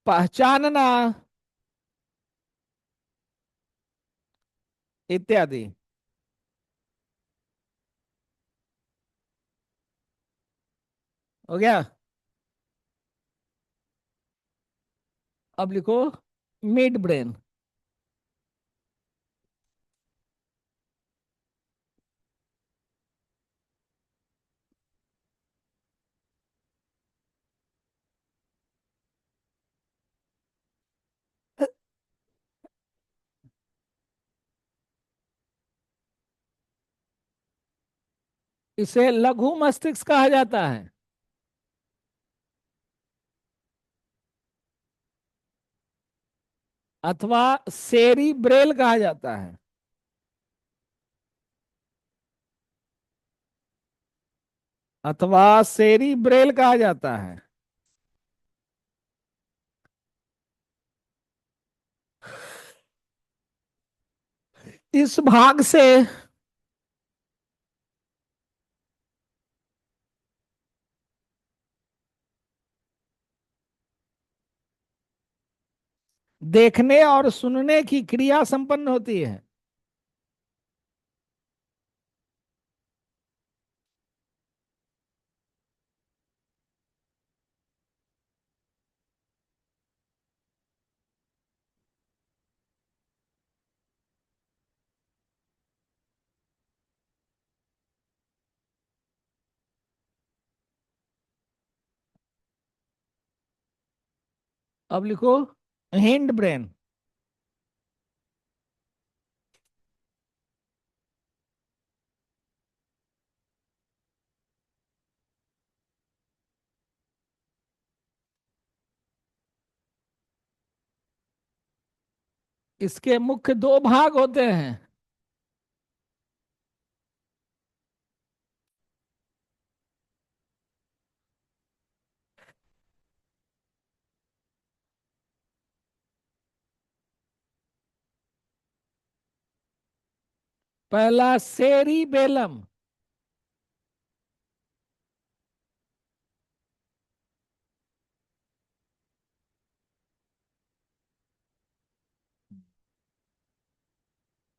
पहचानना, इत्यादि। हो गया। अब लिखो मिड ब्रेन। इसे लघु मस्तिष्क कहा जाता है, अथवा सेरिब्रेल कहा जाता है। अथवा सेरिब्रेल कहा जाता है। इस भाग से देखने और सुनने की क्रिया संपन्न होती है। अब लिखो हिंड ब्रेन। इसके मुख्य दो भाग होते हैं। पहला सेरिबेलम।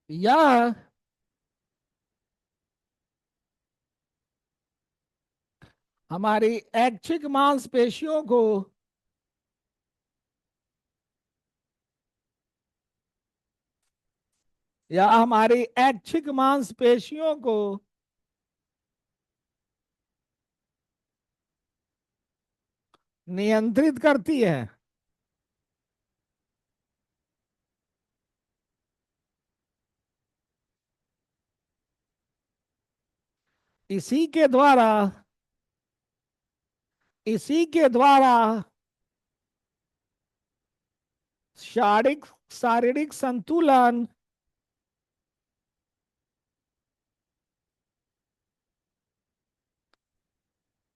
यह हमारी ऐच्छिक मांसपेशियों को या हमारी ऐच्छिक मांसपेशियों को नियंत्रित करती है। इसी के द्वारा इसी के द्वारा शारीरिक शारीरिक संतुलन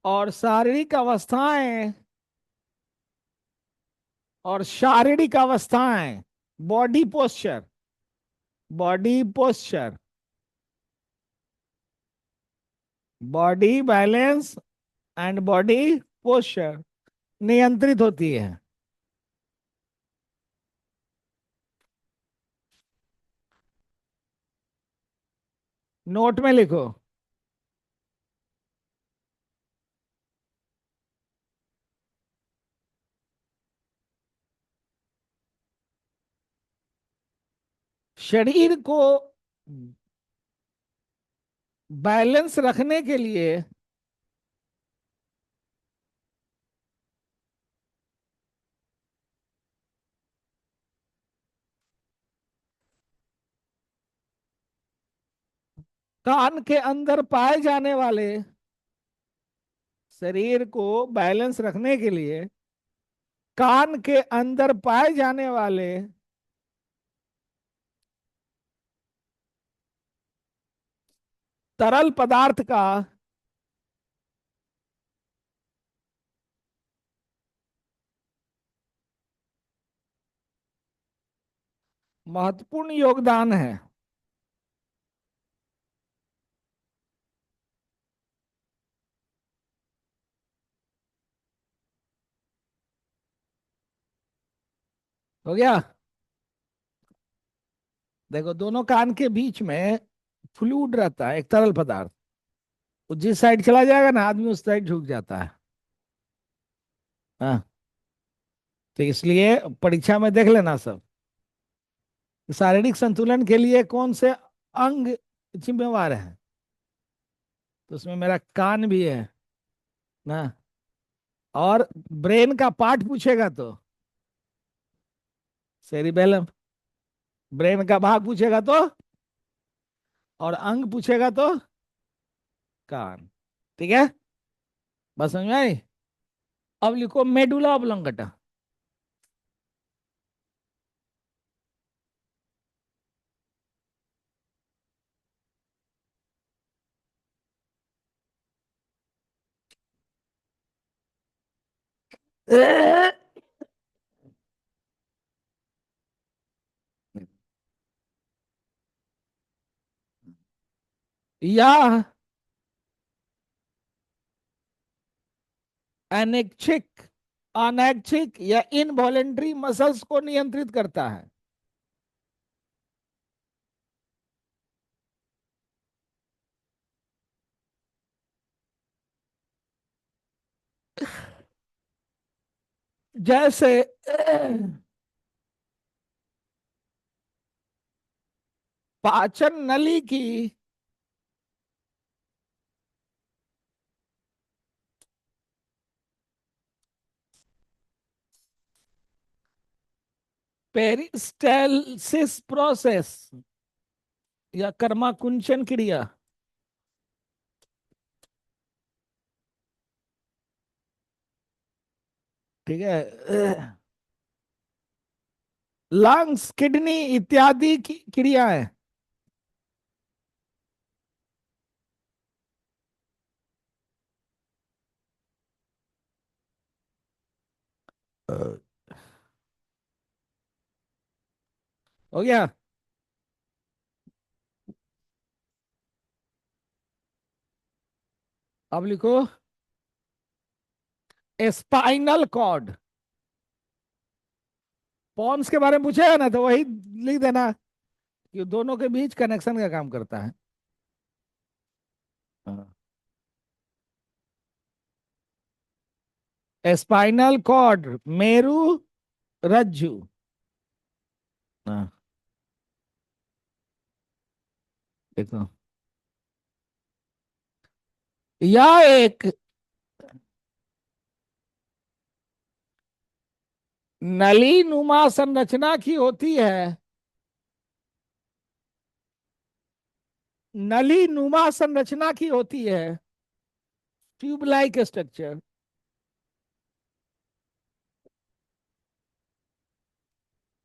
और शारीरिक अवस्थाएं और शारीरिक अवस्थाएं, body posture, body posture, body balance and body posture नियंत्रित होती है। नोट में लिखो। शरीर को बैलेंस रखने के लिए कान के अंदर पाए जाने वाले, शरीर को बैलेंस रखने के लिए कान के अंदर पाए जाने वाले तरल पदार्थ का महत्वपूर्ण योगदान है। हो गया। देखो, दोनों कान के बीच में फ्लूइड रहता है, एक तरल पदार्थ। वो जिस साइड चला जाएगा ना, आदमी उस साइड झुक जाता है। हाँ। तो इसलिए परीक्षा में देख लेना सब, शारीरिक संतुलन के लिए कौन से अंग जिम्मेवार है। तो उसमें मेरा कान भी है ना। और ब्रेन का पार्ट पूछेगा तो सेरिबेलम, ब्रेन का भाग पूछेगा तो, और अंग पूछेगा तो कान। ठीक है, बस समझ में आई। अब लिखो मेडुला ऑब्लोंगेटा। या अनैच्छिक, अनैच्छिक या इनवॉलेंट्री मसल्स को नियंत्रित करता है। जैसे पाचन नली की पेरिस्टालसिस प्रोसेस या कर्माकुंचन क्रिया। ठीक है। लंग्स, किडनी इत्यादि की क्रियाएं। हो गया। अब लिखो स्पाइनल कॉर्ड। पॉन्स के बारे में पूछेगा ना तो वही लिख देना कि दोनों के बीच कनेक्शन का काम करता है। हाँ। स्पाइनल कॉर्ड, मेरु रज्जु। हाँ, देखो, यह एक नली नुमा संरचना की होती है। नली नुमा संरचना की होती है, ट्यूब लाइक स्ट्रक्चर,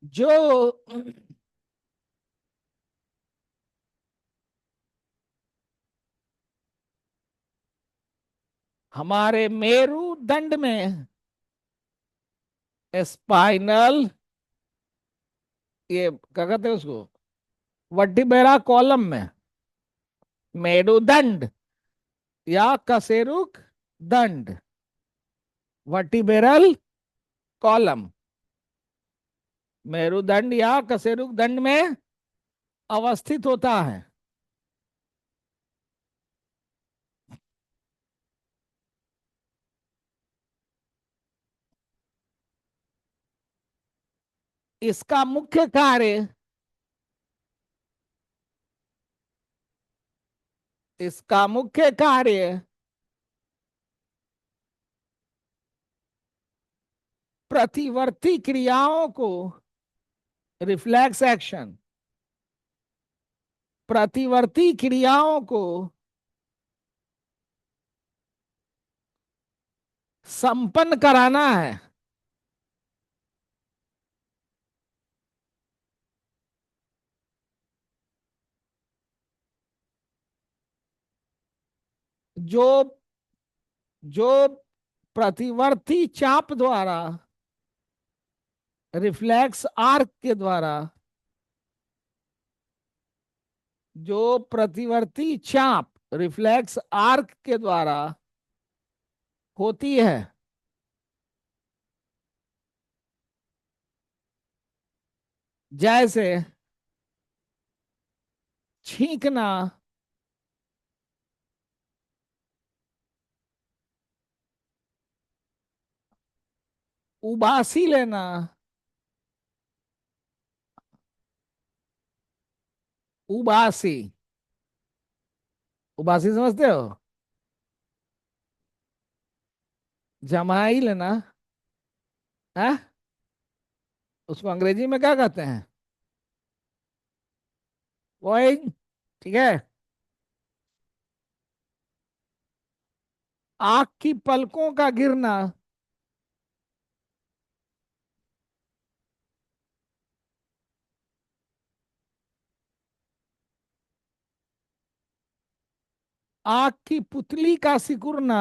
जो हमारे मेरुदंड में स्पाइनल, ये क्या कहते हैं उसको, वर्टिब्रा कॉलम में, मेरुदंड या कशेरुक दंड, वर्टिब्रल कॉलम, मेरुदंड या कशेरुक दंड में अवस्थित होता है। इसका मुख्य कार्य इसका मुख्य कार्य प्रतिवर्ती क्रियाओं को, रिफ्लेक्स एक्शन, प्रतिवर्ती क्रियाओं को संपन्न कराना है। जो जो प्रतिवर्ती चाप द्वारा, रिफ्लेक्स आर्क के द्वारा, जो प्रतिवर्ती चाप रिफ्लेक्स आर्क के द्वारा होती है, जैसे छींकना, उबासी लेना, उबासी, उबासी समझते हो? जमाई लेना है, उसको अंग्रेजी में क्या कहते हैं? वही, ठीक है। आंख की पलकों का गिरना, आंख की पुतली का सिकुड़ना,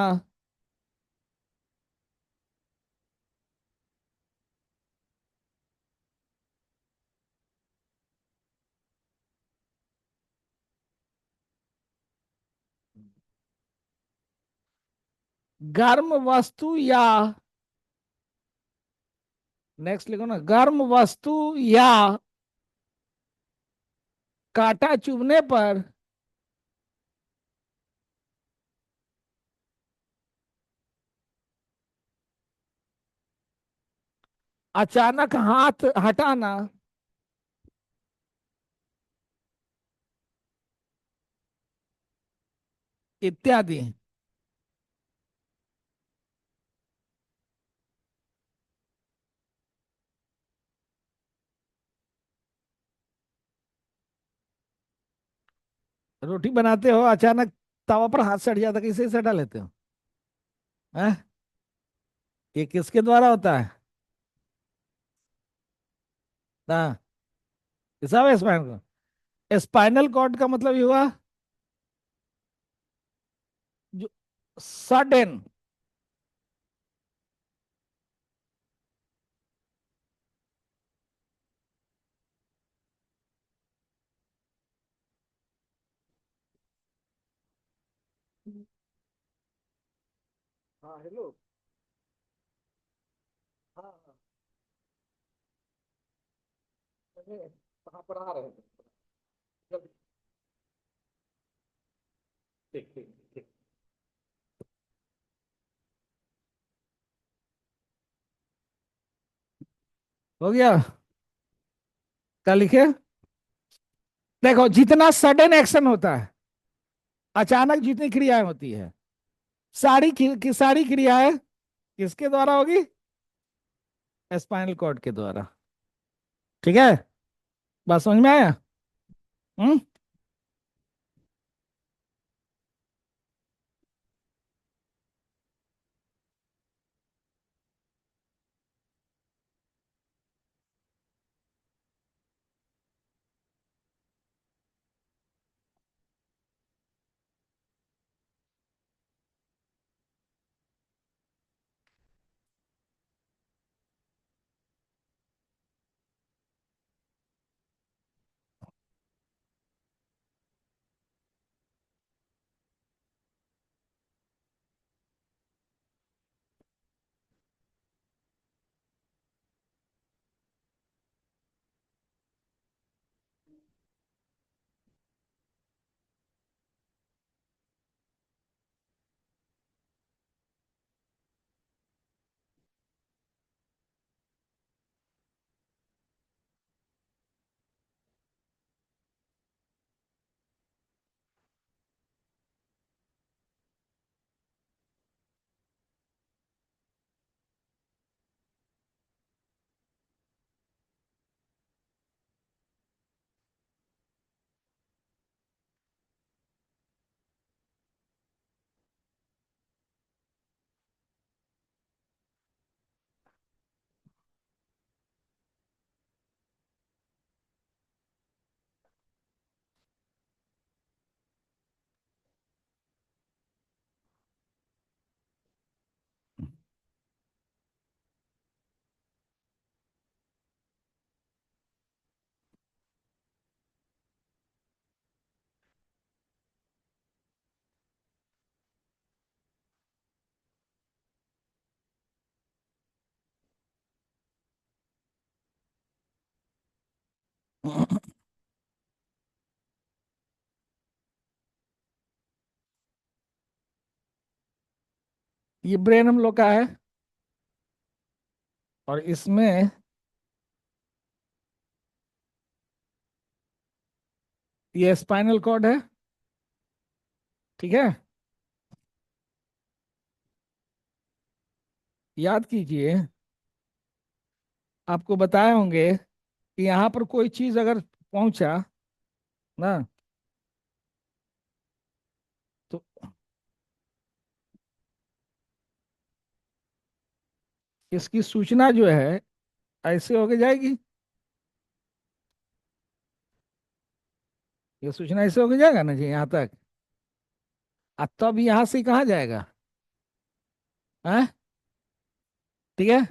गर्म वस्तु या, नेक्स्ट लिखो ना, गर्म वस्तु या कांटा चुभने पर अचानक हाथ हटाना, इत्यादि। रोटी बनाते हो, अचानक तवा पर हाथ सट जाता, कैसे से हटा लेते हो? हैं? ये किसके द्वारा होता है? हाँ, सब स्पाइनल कॉर्ड। स्पाइनल कॉर्ड का मतलब ये हुआ जो सडन, हाँ हेलो, हाँ हाँ, कहाँ पर आ रहे हैं? जल्दी, ठीक ठीक ठीक। हो गया? क्या लिखे? देखो, जितना सडन एक्शन होता है, अचानक जितनी क्रियाएं होती है, सारी क्रियाएं किसके द्वारा होगी? स्पाइनल कॉर्ड के द्वारा। ठीक है, बात समझ में आया? हम्म। ये ब्रेन हम लोग का है, और इसमें ये स्पाइनल कॉर्ड है। ठीक है। याद कीजिए, आपको बताए होंगे कि यहाँ पर कोई चीज अगर पहुंचा ना, तो इसकी सूचना जो है ऐसे होके जाएगी। ये सूचना ऐसे होके जाएगा ना जी यहाँ तक। तब यहाँ से कहाँ जाएगा? है। ठीक है।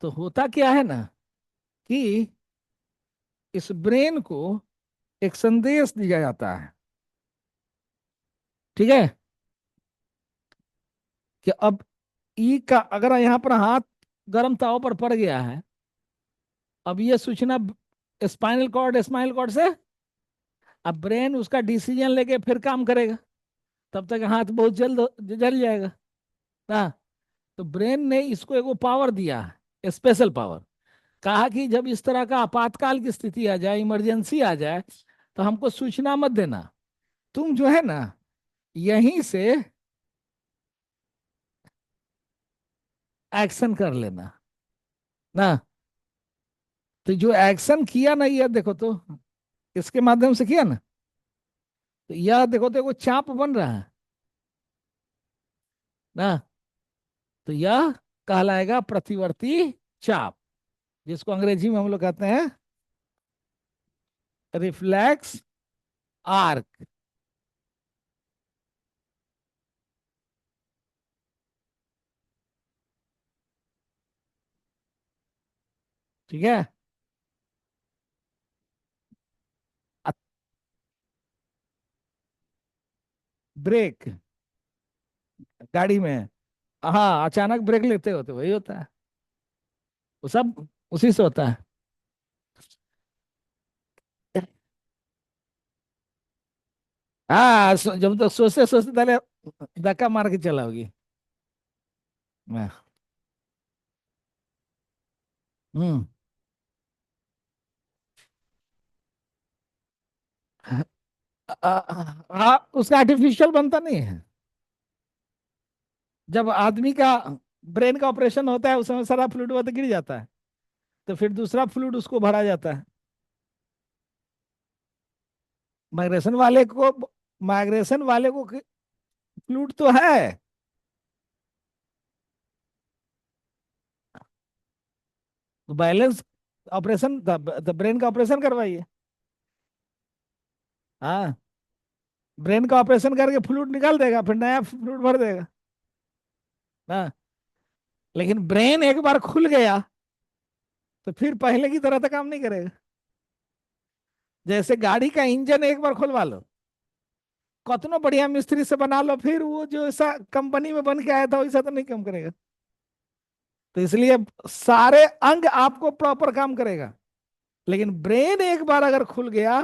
तो होता क्या है ना कि इस ब्रेन को एक संदेश दिया जाता है। ठीक है। कि अब ई का अगर यहाँ पर हाथ गर्म ताव पर पड़ गया है, अब ये सूचना स्पाइनल कॉर्ड से, अब ब्रेन उसका डिसीजन लेके फिर काम करेगा। तब तक हाथ बहुत जल्द जल जाएगा ना। तो ब्रेन ने इसको एगो पावर दिया, स्पेशल पावर। कहा कि जब इस तरह का आपातकाल की स्थिति आ जाए, इमरजेंसी आ जाए, तो हमको सूचना मत देना, तुम जो है ना यहीं से एक्शन कर लेना ना। तो जो एक्शन किया ना, ये देखो तो, इसके माध्यम से किया ना, तो यह देखो तो एगो चाप बन रहा है ना। तो यह कहलाएगा प्रतिवर्ती चाप, जिसको अंग्रेजी में हम लोग कहते हैं रिफ्लेक्स आर्क। ठीक है। अ- ब्रेक गाड़ी में, हाँ, अचानक ब्रेक लेते होते वही होता है। वो सब उसी से होता है। हाँ, जब तक सोचते सोचते पहले धक्का मार के चला होगी। हाँ। हम्म। हाँ, उसका आर्टिफिशियल बनता नहीं है। जब आदमी का ब्रेन का ऑपरेशन होता है, उस समय सारा फ्लूइड वो तो गिर जाता है, तो फिर दूसरा फ्लूइड उसको भरा जाता है। माइग्रेशन वाले को माइग्रेशन वाले को फ्लूइड तो है। तो बैलेंस ऑपरेशन, ब्रेन का ऑपरेशन करवाइए। हाँ, ब्रेन का ऑपरेशन करके फ्लूइड निकाल देगा, फिर नया फ्लूइड भर देगा ना। लेकिन ब्रेन एक बार खुल गया तो फिर पहले की तरह तो काम नहीं करेगा। जैसे गाड़ी का इंजन एक बार खुलवा लो, कतनो बढ़िया मिस्त्री से बना लो, फिर वो जो ऐसा कंपनी में बन के आया था वैसा तो नहीं काम करेगा। तो इसलिए सारे अंग आपको प्रॉपर काम करेगा, लेकिन ब्रेन एक बार अगर खुल गया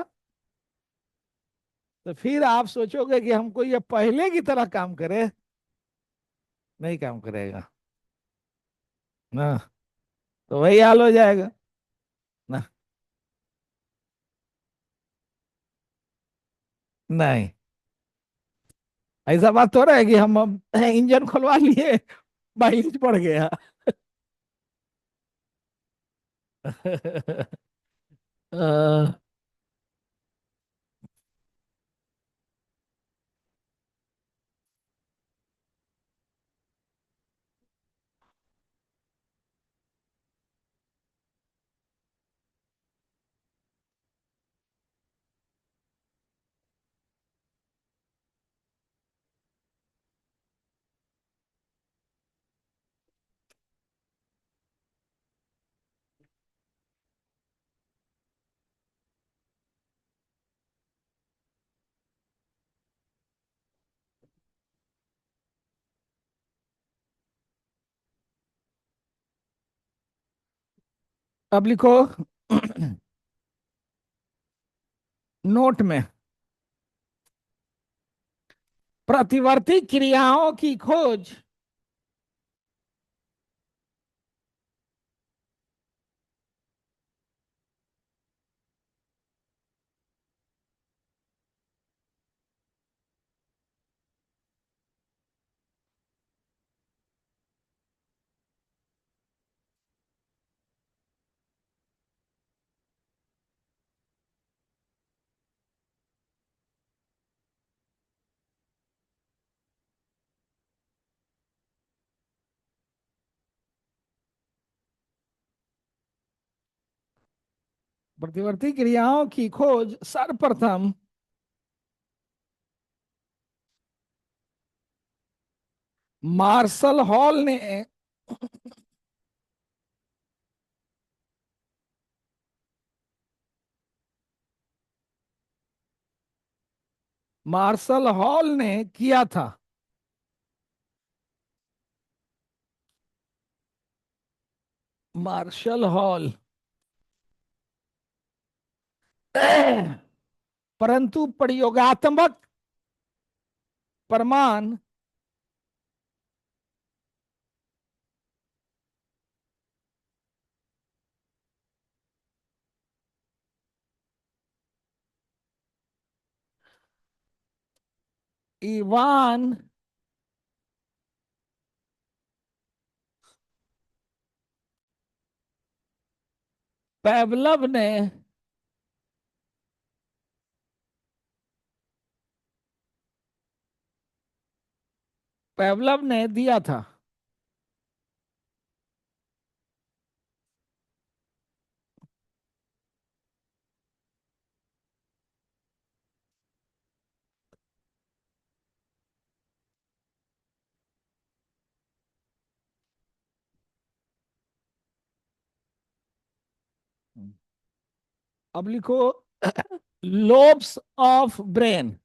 तो फिर आप सोचोगे कि हमको ये पहले की तरह काम करे, नहीं काम करेगा ना। तो वही हाल हो जाएगा ना। नहीं, ऐसा बात थोड़ा है कि हम अब इंजन खुलवा लिए, माइलेज बढ़ गया। अ, अब लिखो। नोट में प्रतिवर्ती क्रियाओं की खोज प्रतिवर्ती क्रियाओं की खोज सर्वप्रथम मार्शल हॉल ने मार्शल हॉल ने किया था। मार्शल हॉल परंतु प्रयोगात्मक प्रमाण इवान पेवलव ने दिया था। अब लिखो लोब्स ऑफ ब्रेन।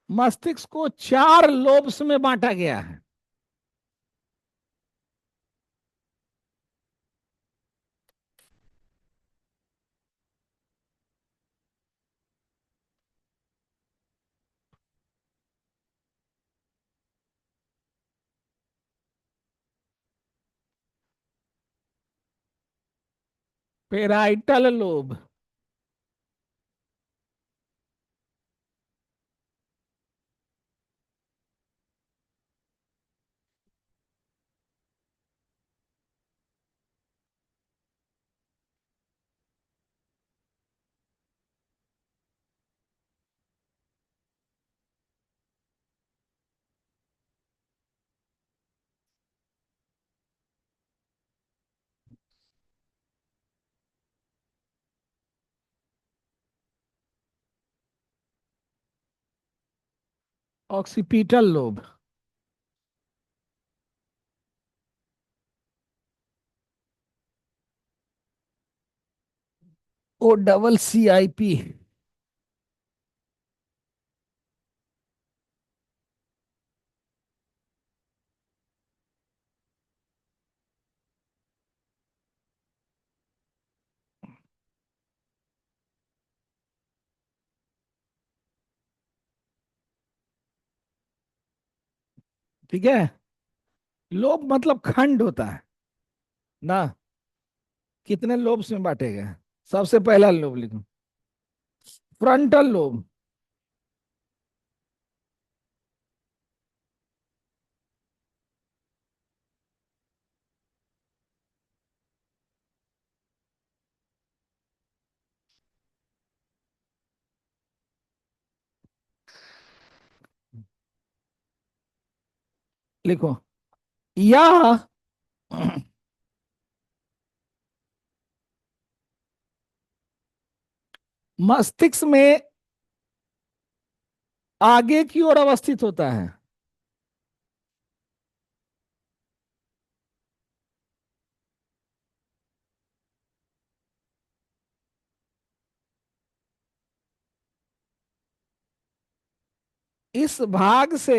मस्तिष्क को चार लोब्स में बांटा गया है। Parietal lobe, occipital lobe, OCCIP। ठीक है। लोब मतलब खंड होता है ना। कितने लोब्स में बांटे गए? सबसे पहला लोब लिखो, फ्रंटल लोब। लिखो या मस्तिष्क में आगे की ओर अवस्थित होता है। इस भाग से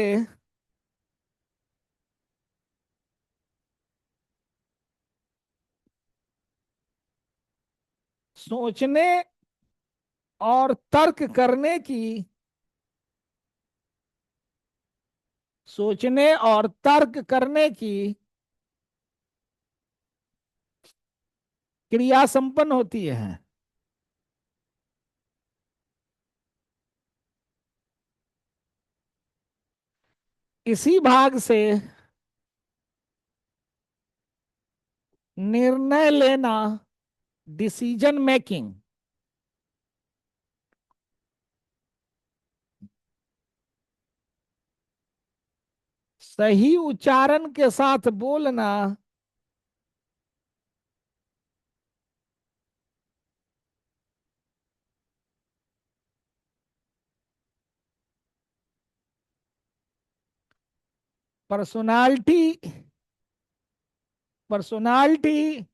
सोचने और तर्क करने की, सोचने और तर्क करने की क्रिया संपन्न होती है। इसी भाग से निर्णय लेना, डिसीजन मेकिंग, सही उच्चारण के साथ बोलना, पर्सनालिटी, पर्सनालिटी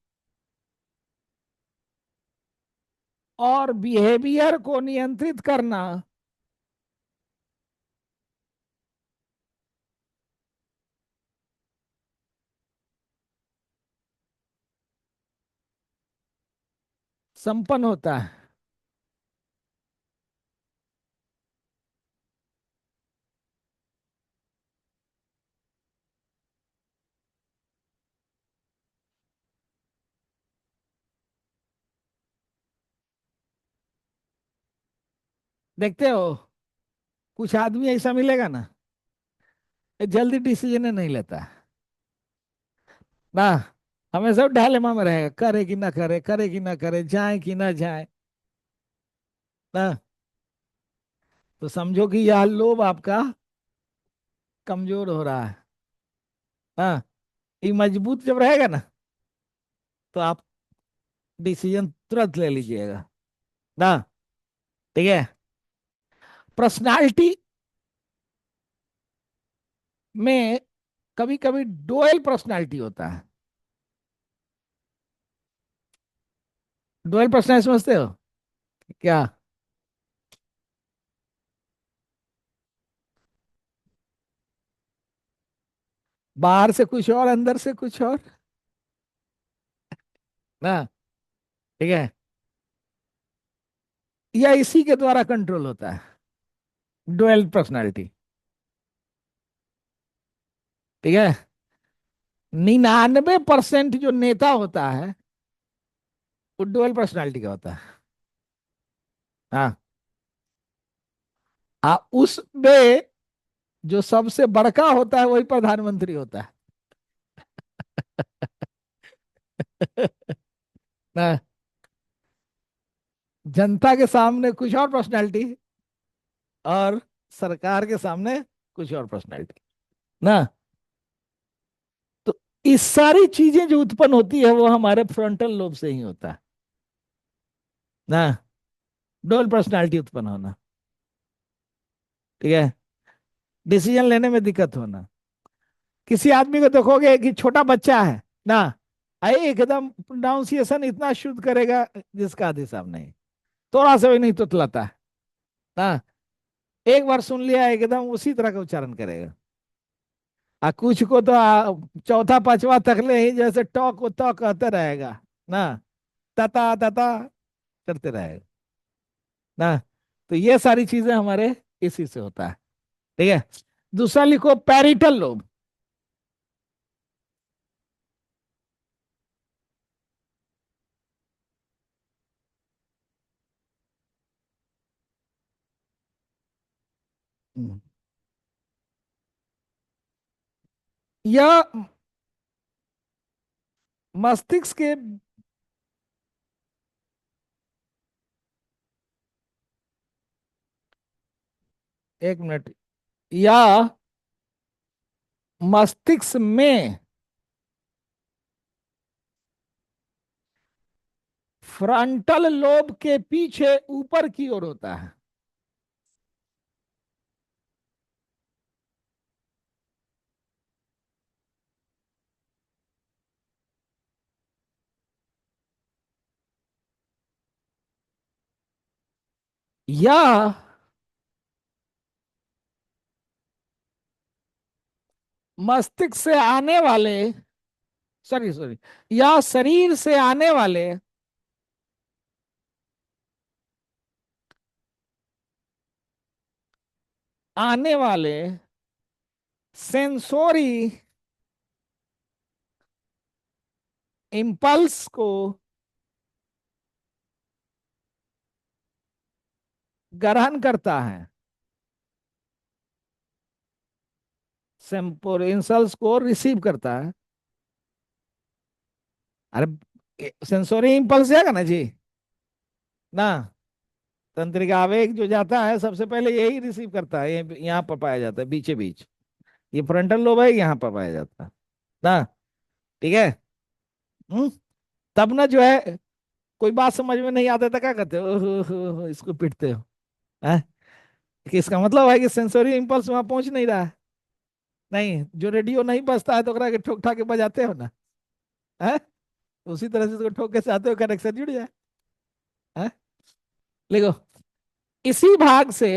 और बिहेवियर को नियंत्रित करना संपन्न होता है। देखते हो, कुछ आदमी ऐसा मिलेगा ना, ये जल्दी डिसीजन नहीं लेता ना, हमें सब डायलेमा में रहेगा, करे कि ना करे, करे कि ना करे, जाए कि ना जाए ना। तो समझो कि यह लोभ आपका कमजोर हो रहा है। हाँ, ये मजबूत जब रहेगा ना, तो आप डिसीजन तुरंत ले लीजिएगा ना। ठीक है। पर्सनालिटी में कभी कभी डुअल पर्सनालिटी होता है। डुअल पर्सनालिटी समझते हो क्या? बाहर से कुछ और, अंदर से कुछ और ना। ठीक है। या इसी के द्वारा कंट्रोल होता है, डुअल पर्सनालिटी। ठीक है। 99% जो नेता होता है वो डुअल पर्सनालिटी का होता है। हाँ। उसमें जो सबसे बड़का होता है वही प्रधानमंत्री होता है। ना, जनता के सामने कुछ और पर्सनालिटी, और सरकार के सामने कुछ और पर्सनालिटी ना। तो इस सारी चीजें जो उत्पन्न होती है वो हमारे फ्रंटल लोब से ही होता है ना। डुअल पर्सनालिटी उत्पन्न होना। ठीक है। डिसीजन लेने में दिक्कत होना। किसी आदमी को देखोगे कि छोटा बच्चा है ना, आए एकदम प्रोनाउंसिएशन इतना शुद्ध करेगा जिसका आदि साहब नहीं, थोड़ा सा भी नहीं तुतलाता है ना। एक बार सुन लिया एकदम उसी तरह का उच्चारण करेगा। कुछ को तो चौथा पांचवा तक ले ही जैसे टॉक को टॉक कहते रहेगा ना, तता तता करते रहेगा ना। तो ये सारी चीजें हमारे इसी से होता है। ठीक है। दूसरा लिखो, पैरिटल लोब। हम्म। यह मस्तिष्क के, 1 मिनट, या मस्तिष्क में फ्रंटल लोब के पीछे ऊपर की ओर होता है। या मस्तिष्क से आने वाले, सॉरी सॉरी, या शरीर से आने वाले सेंसोरी इम्पल्स को ग्रहण करता है। सेंपोरेंसल्स को रिसीव करता है। अरे सेंसोरी इम्पल्स जाएगा ना जी, ना। तंत्रिक आवेग जो जाता है सबसे पहले यही रिसीव करता है, ये यहाँ पर पाया जाता है बीचे बीच। ये फ्रंटल लोब है, यहाँ पर पाया जाता है ना। ठीक है। हम्म। तब ना जो है, कोई बात समझ में नहीं आता था क्या कहते हो, ओहो, इसको पीटते हो, हैं? कि इसका मतलब है कि सेंसोरी इम्पल्स वहां पहुंच नहीं रहा है। नहीं, जो रेडियो नहीं बजता है तो ओकरा के ठोक ठाक के बजाते हो ना, है? उसी तरह से इसको ठोक के चाहते हो कनेक्शन जुड़ जाए, है? देखो, इसी भाग से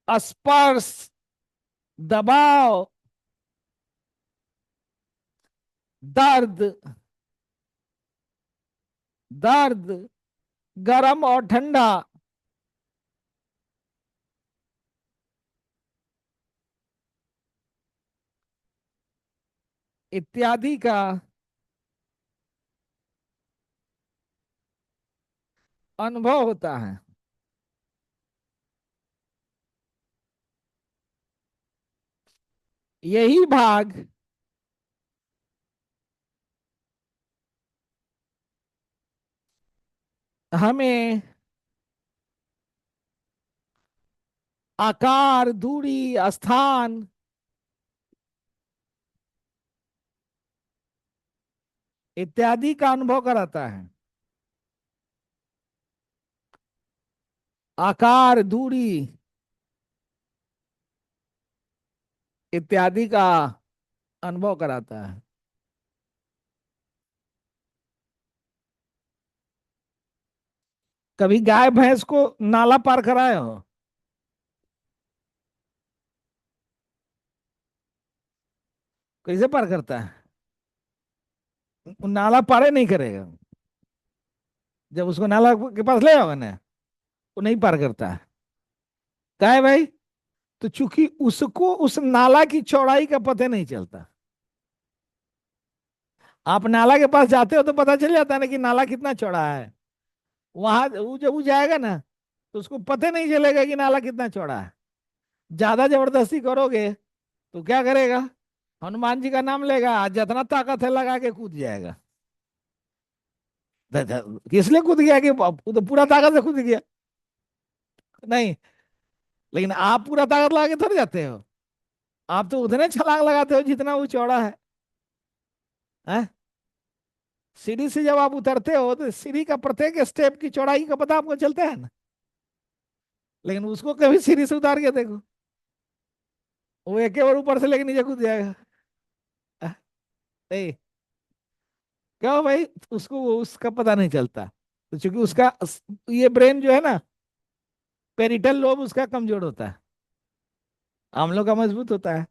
स्पर्श, दबाव, दर्द, दर्द, गर्म और ठंडा इत्यादि का अनुभव होता है। यही भाग हमें आकार, दूरी, स्थान इत्यादि का अनुभव कराता है। आकार, दूरी इत्यादि का अनुभव कराता है। कभी गाय भैंस को नाला पार कराए हो? कैसे पार करता है? वो नाला पारे नहीं करेगा। जब उसको नाला के पास ले आओगे ना, वो नहीं पार करता है। क्या है भाई? तो चूंकि उसको उस नाला की चौड़ाई का पता नहीं चलता। आप नाला के पास जाते हो तो पता चल जाता है ना कि नाला कितना चौड़ा है। वहां वो जब वो जाएगा ना, तो उसको पता नहीं चलेगा कि नाला कितना चौड़ा है। ज्यादा जबरदस्ती करोगे तो क्या करेगा? हनुमान जी का नाम लेगा, जितना ताकत है लगा के कूद जाएगा। किस लिए कूद गया? कि वो तो पूरा ताकत से कूद गया। नहीं, लेकिन आप पूरा ताकत लगा के थोड़ी जाते हो। आप तो उतने छलांग लगाते हो जितना वो चौड़ा है? सीढ़ी से जब आप उतरते हो तो सीढ़ी का प्रत्येक स्टेप की चौड़ाई का पता आपको चलता है ना। लेकिन उसको कभी सीढ़ी से उतार के देखो, वो एक बार ऊपर से लेके नीचे कूद जाएगा। अह, नहीं, क्यों भाई? उसको उसका पता नहीं चलता। तो चूंकि उसका ये ब्रेन जो है ना, पेरिटल लोब उसका कमजोर होता है, हम लोग का मजबूत होता है।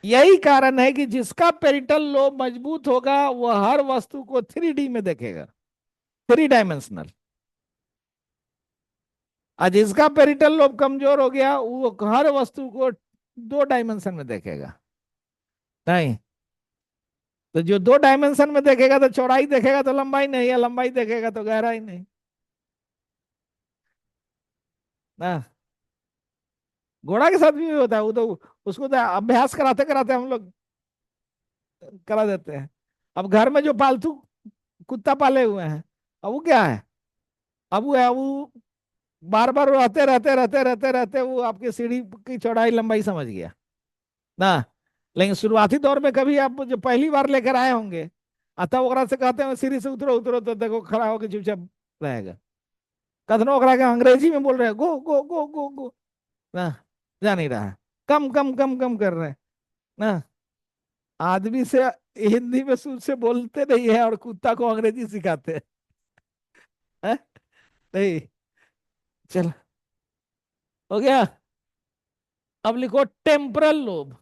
यही कारण है कि जिसका पेरिटल लोब मजबूत होगा वह हर वस्तु को 3D में देखेगा, 3 डायमेंशनल। और जिसका पेरिटल लोब कमजोर हो गया वो हर वस्तु को 2 डायमेंशन में देखेगा। नहीं, तो जो 2 डायमेंशन में देखेगा तो चौड़ाई देखेगा तो लंबाई नहीं, या लंबाई देखेगा तो गहराई नहीं, ना। घोड़ा के साथ भी होता है, वो तो उसको तो अभ्यास कराते कराते हम लोग करा देते हैं। अब घर में जो पालतू कुत्ता पाले हुए हैं, अब वो क्या है? अब वो है, वो बार बार रहते रहते रहते रहते रहते वो आपकी सीढ़ी की चौड़ाई लंबाई समझ गया, ना। लेकिन शुरुआती दौर में कभी आप जो पहली बार लेकर आए होंगे, अतः ओकरा से कहते हैं सीढ़ी से उतरो उतरो, तो देखो खड़ा होकर चुपचाप रहेगा। कथनो ओकरा के अंग्रेजी में बोल रहे हैं, गो गो गो गो गो ना, जा नहीं रहा है, कम कम कम कम कर रहे हैं ना। आदमी से हिंदी में शुद्ध से बोलते नहीं है और कुत्ता को अंग्रेजी सिखाते हैं। नहीं। चल, हो गया। अब लिखो टेम्परल लोब,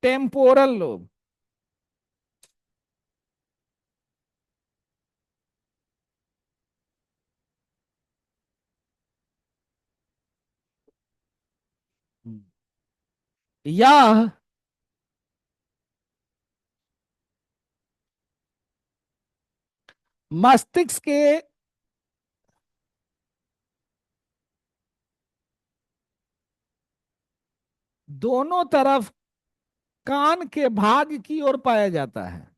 टेम्पोरल लोब। या मस्तिष्क के दोनों तरफ कान के भाग की ओर पाया जाता है।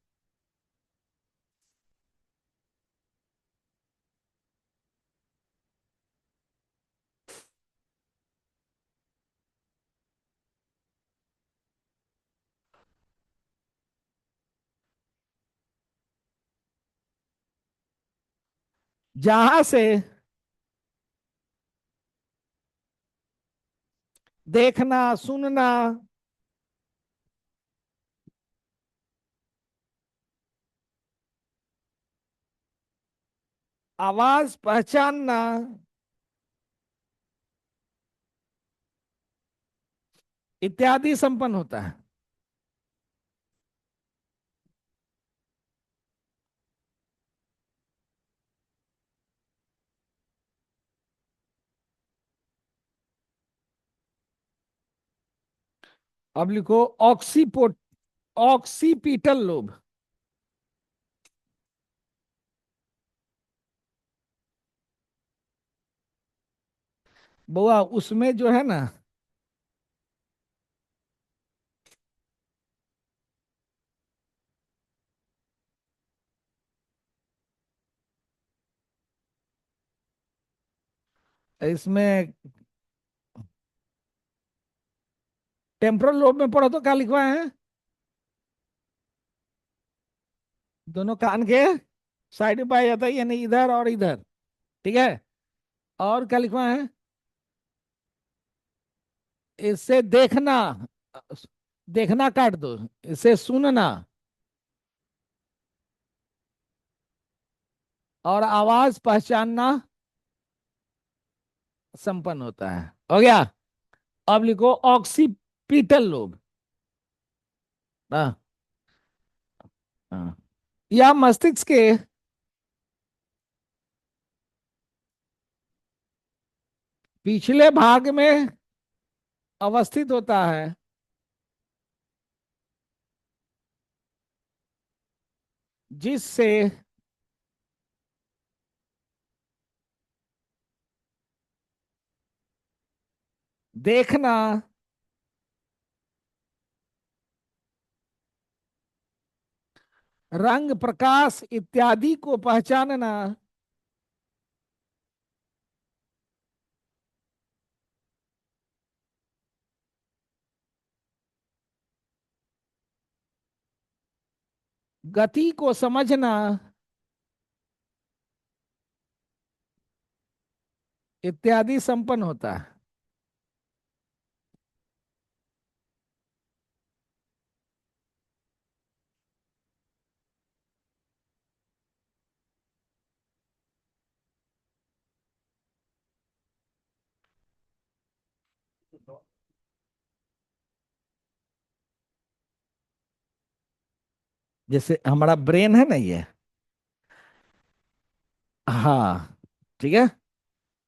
जहां से देखना, सुनना, आवाज पहचानना इत्यादि संपन्न होता है। अब लिखो ऑक्सीपोट, ऑक्सीपिटल लोब। बुआ उसमें जो है ना, इसमें टेम्पोरल लोब में पढ़ो तो क्या लिखवाए हैं, दोनों कान के साइड में पाया जाता है, यानी इधर और इधर। ठीक है। और क्या लिखवाए हैं, इससे देखना, देखना काट दो, इससे सुनना और आवाज पहचानना संपन्न होता है। हो गया। अब लिखो ऑक्सीपिटल लोब। हाँ। हाँ। यह मस्तिष्क के पिछले भाग में अवस्थित होता है, जिससे देखना, रंग प्रकाश इत्यादि को पहचानना गति को समझना इत्यादि संपन्न होता है। जैसे हमारा ब्रेन है ना ये, हाँ, ठीक है।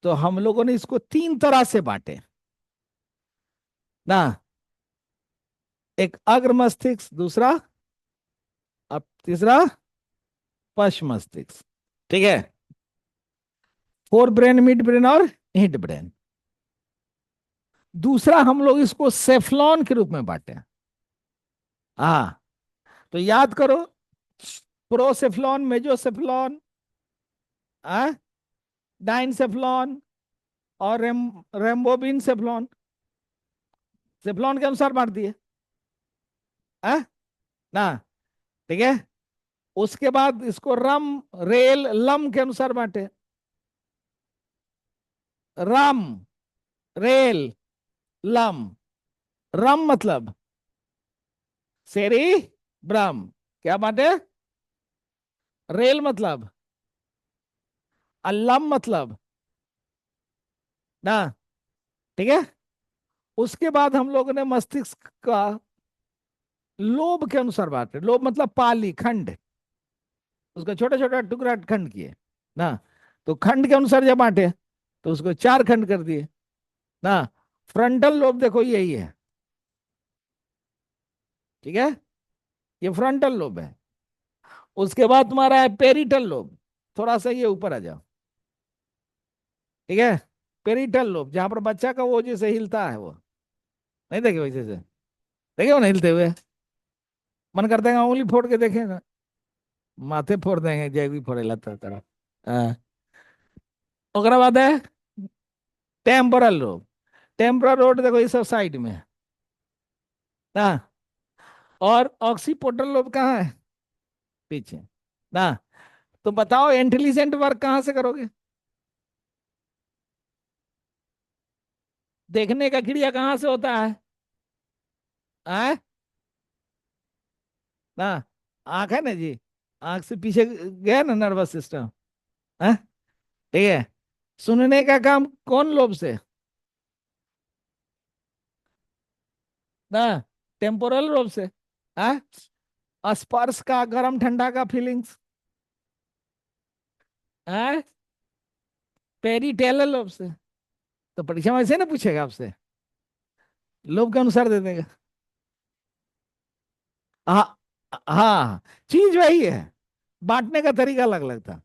तो हम लोगों ने इसको तीन तरह से बांटे ना, एक अग्र मस्तिष्क, दूसरा, अब तीसरा पश्च मस्तिष्क। ठीक है। फोर ब्रेन, मिड ब्रेन और हिंड ब्रेन। दूसरा हम लोग इसको सेफ्लॉन के रूप में बांटे हैं। हाँ। तो याद करो, प्रोसेफ्लॉन, मेजोसेफ्लॉन, डाइनसेफ्लॉन और रेम्बोबिन सेफ्लॉन, सेफ्लॉन के अनुसार बांट दिए। है ना। ठीक है। उसके बाद इसको रम, रेल, लम के अनुसार बांटे। रम, रेल, लम। रम मतलब सेरी ब्रम, क्या बांटे। रेल मतलब, लम मतलब, ना। ठीक है। उसके बाद हम लोगों ने मस्तिष्क का लोब के अनुसार बांटे। लोब मतलब पाली, खंड, उसका छोटा छोटा टुकड़ा खंड किए ना। तो खंड के अनुसार जब बांटे तो उसको चार खंड कर दिए ना। फ्रंटल लोब देखो यही है। ठीक है, ये फ्रंटल लोब है। उसके बाद तुम्हारा है पेरिटल लोब। थोड़ा सा ये ऊपर आ जाओ। ठीक है। पेरिटल लोब जहां पर बच्चा का वो जैसे हिलता है, वो नहीं देखे वैसे से, देखे वो नहीं हिलते हुए। मन करता है उंगली फोड़ के देखे ना। माथे फोड़ देंगे जय भी फोड़ेला तरह। हाँ। ओकरा बाद है टेम्पोरल लोब। टेम्पोरल लोब देखो ये सब साइड में है ना। और ऑक्सीपोटल लोब कहाँ है, पीछे ना। तो बताओ इंटेलिजेंट वर्क कहाँ से करोगे। देखने का क्रिया कहाँ से होता है, आए ना। आंख है ना जी, आंख से पीछे गया ना नर्वस सिस्टम। है। ठीक है। सुनने का काम कौन लोब से, ना, टेम्पोरल लोब से। है। स्पर्श का, गर्म ठंडा का फीलिंग्स, है, पेरिटेलल लोब से। तो परीक्षा में ऐसे ना पूछेगा आपसे, लोब के अनुसार दे देगा। हाँ, हाँ, चीज वही है, बांटने का तरीका अलग अलग था।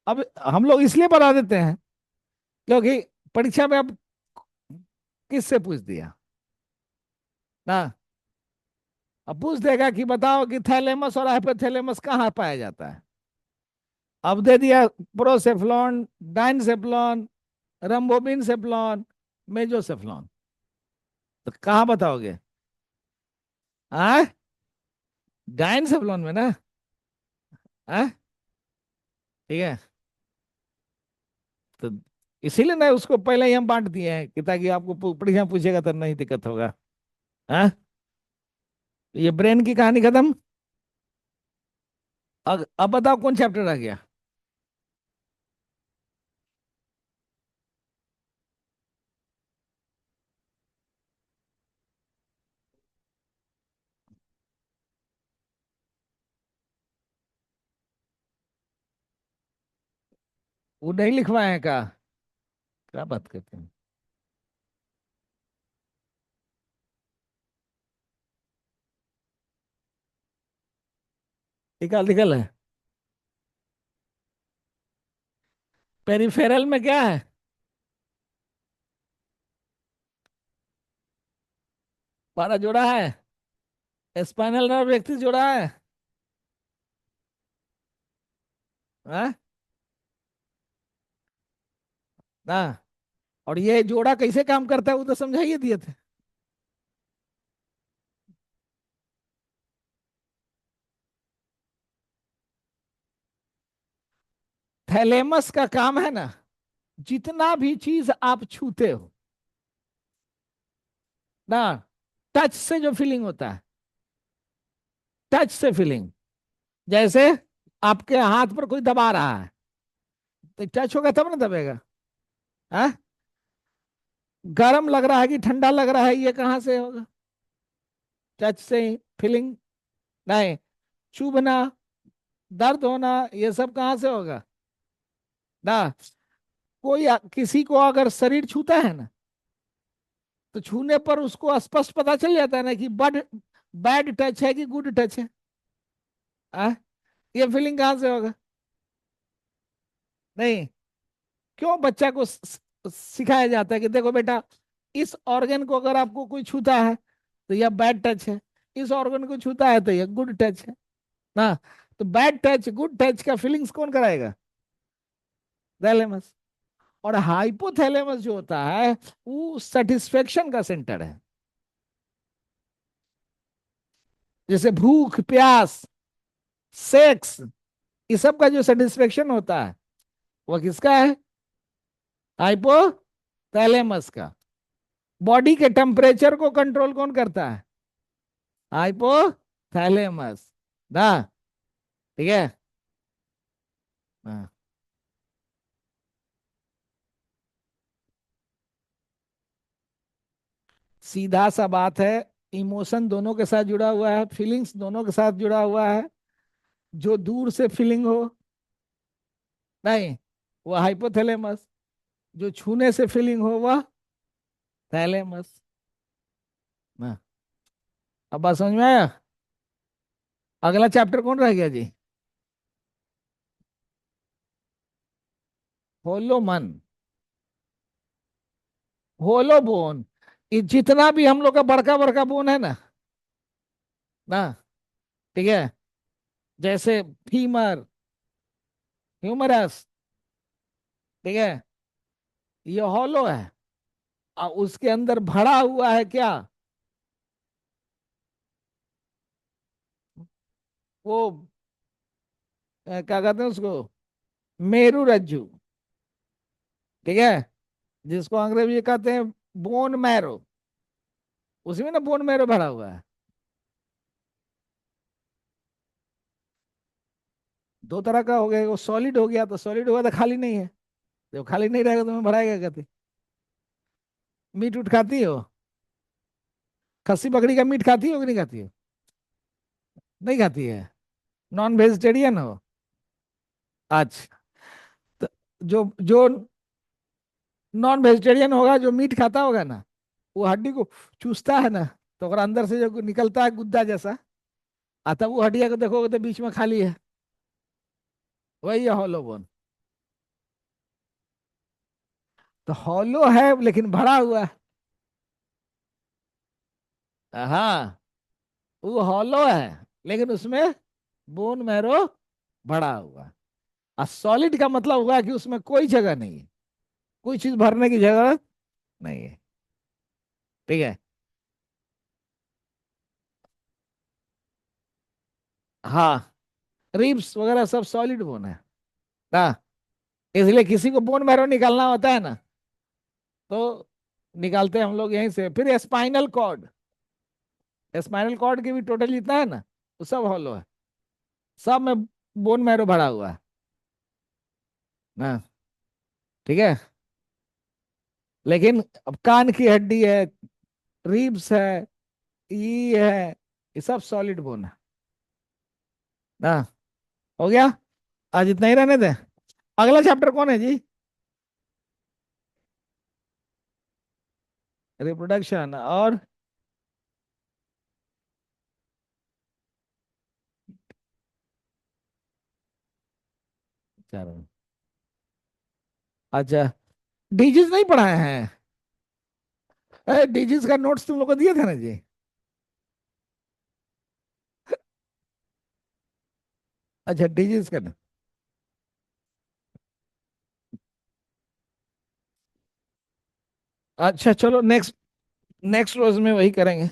अब हम लोग इसलिए बता देते हैं क्योंकि परीक्षा में अब किससे पूछ दिया ना। अब पूछ देगा कि बताओ कि थैलेमस और हाइपोथैलेमस कहाँ पाया जाता है। अब दे दिया प्रोसेफ्लॉन, डाइनसेफ्लॉन, रंबोबिनसेफ्लॉन, मेजोसेफ्लॉन। तो कहाँ बताओगे। हाँ, डाइनसेफ्लॉन में ना। हाँ। ठीक है। तो इसीलिए ना उसको पहले ही हम बांट दिए हैं कि ताकि आपको परीक्षा पूछेगा तो नहीं दिक्कत होगा। हाँ। ये ब्रेन की कहानी खत्म। अब बताओ कौन चैप्टर रह गया। वो नहीं लिखवाए हैं का, क्या बात करते हैं। निकाल निकाल है। पेरिफेरल में क्या है, 12 जोड़ा है। स्पाइनल नर्व 31 जोड़ा है। हाँ? ना। और ये जोड़ा कैसे काम करता है वो तो समझाइए दिए थे। थैलेमस का काम है ना, जितना भी चीज आप छूते हो ना, टच से जो फीलिंग होता है, टच से फीलिंग, जैसे आपके हाथ पर कोई दबा रहा है तो टच होगा तब ना दबेगा। हाँ? गर्म लग रहा है कि ठंडा लग रहा है, ये कहाँ से होगा, टच से फीलिंग। नहीं, चुभना, दर्द होना, ये सब कहाँ से होगा ना। कोई किसी को अगर शरीर छूता है ना, तो छूने पर उसको स्पष्ट पता चल जाता है ना कि बड बैड टच है कि गुड टच है। आ? ये फीलिंग कहाँ से होगा। नहीं। क्यों बच्चा को सिखाया जाता है कि देखो बेटा, इस ऑर्गन को अगर आपको कोई छूता है तो यह बैड टच है, इस ऑर्गन को छूता है तो यह गुड टच है ना। तो बैड टच गुड टच का फीलिंग्स कौन कराएगा, थैलेमस। और हाइपोथैलेमस जो होता है वो सेटिस्फेक्शन का सेंटर है। जैसे भूख प्यास, सेक्स, इस सब का जो सेटिस्फेक्शन होता है वो किसका है? हाइपोथैलेमस का। बॉडी के टेम्परेचर को कंट्रोल कौन करता है? हाइपोथैलेमस ना। ठीक है। हाँ। सीधा सा बात है, इमोशन दोनों के साथ जुड़ा हुआ है, फीलिंग्स दोनों के साथ जुड़ा हुआ है। जो दूर से फीलिंग हो, नहीं, वो हाइपोथैलेमस। जो छूने से फीलिंग हो, वह थैलेमस ना। अब बात समझ में आया? अगला चैप्टर कौन रह गया जी? होलो मन, होलो बोन। ये जितना भी हम लोग का बड़का बड़का बोन है ना, ठीक है, जैसे फीमर, ह्यूमरस, ठीक है, ये हॉलो है। और उसके अंदर भरा हुआ है क्या? वो क्या कहते हैं उसको? मेरू रज्जु। ठीक है, जिसको अंग्रेजी में कहते हैं बोन मैरो। उसमें ना बोन मैरो भरा हुआ है। दो तरह का हो गया, वो सॉलिड हो गया तो सॉलिड हुआ तो खाली नहीं है। जब खाली नहीं रहेगा तो मैं भराएगा कहते। मीट उठ खाती हो? खस्सी बकरी का मीट खाती हो कि नहीं खाती हो? नहीं खाती है? नॉन वेजिटेरियन हो? अच्छा। तो जो नॉन वेजिटेरियन होगा, जो मीट खाता होगा ना, वो हड्डी को चूसता है ना, तो अगर अंदर से जो निकलता है गुद्दा जैसा, तब वो हड्डिया को देखोगे तो बीच में खाली है। वही है हॉलो बोन। तो हॉलो है लेकिन भरा हुआ है। हाँ, वो हॉलो है लेकिन उसमें बोन मैरो भरा हुआ है। और सॉलिड का मतलब हुआ कि उसमें कोई जगह नहीं है, कोई चीज भरने की जगह नहीं है। ठीक है। हाँ, रिब्स वगैरह सब सॉलिड बोन है ना। इसलिए किसी को बोन मैरो निकालना होता है ना, तो निकालते हैं हम लोग यहीं से। फिर स्पाइनल कॉर्ड, स्पाइनल कॉर्ड की भी टोटल जितना है ना, वो सब हॉलो है। सब में बोन मैरो भरा हुआ है ना। ठीक है। लेकिन अब कान की हड्डी है, रिब्स है, ई है, ये सब सॉलिड बोन है ना। हो गया। आज इतना ही रहने दें। अगला चैप्टर कौन है जी? रिप्रोडक्शन और चारों। अच्छा, डिजीज नहीं पढ़ाए हैं? डिजीज का नोट्स तुम लोग को दिए थे ना जी? अच्छा, डिजीज का। अच्छा चलो, नेक्स्ट नेक्स्ट रोज में वही करेंगे।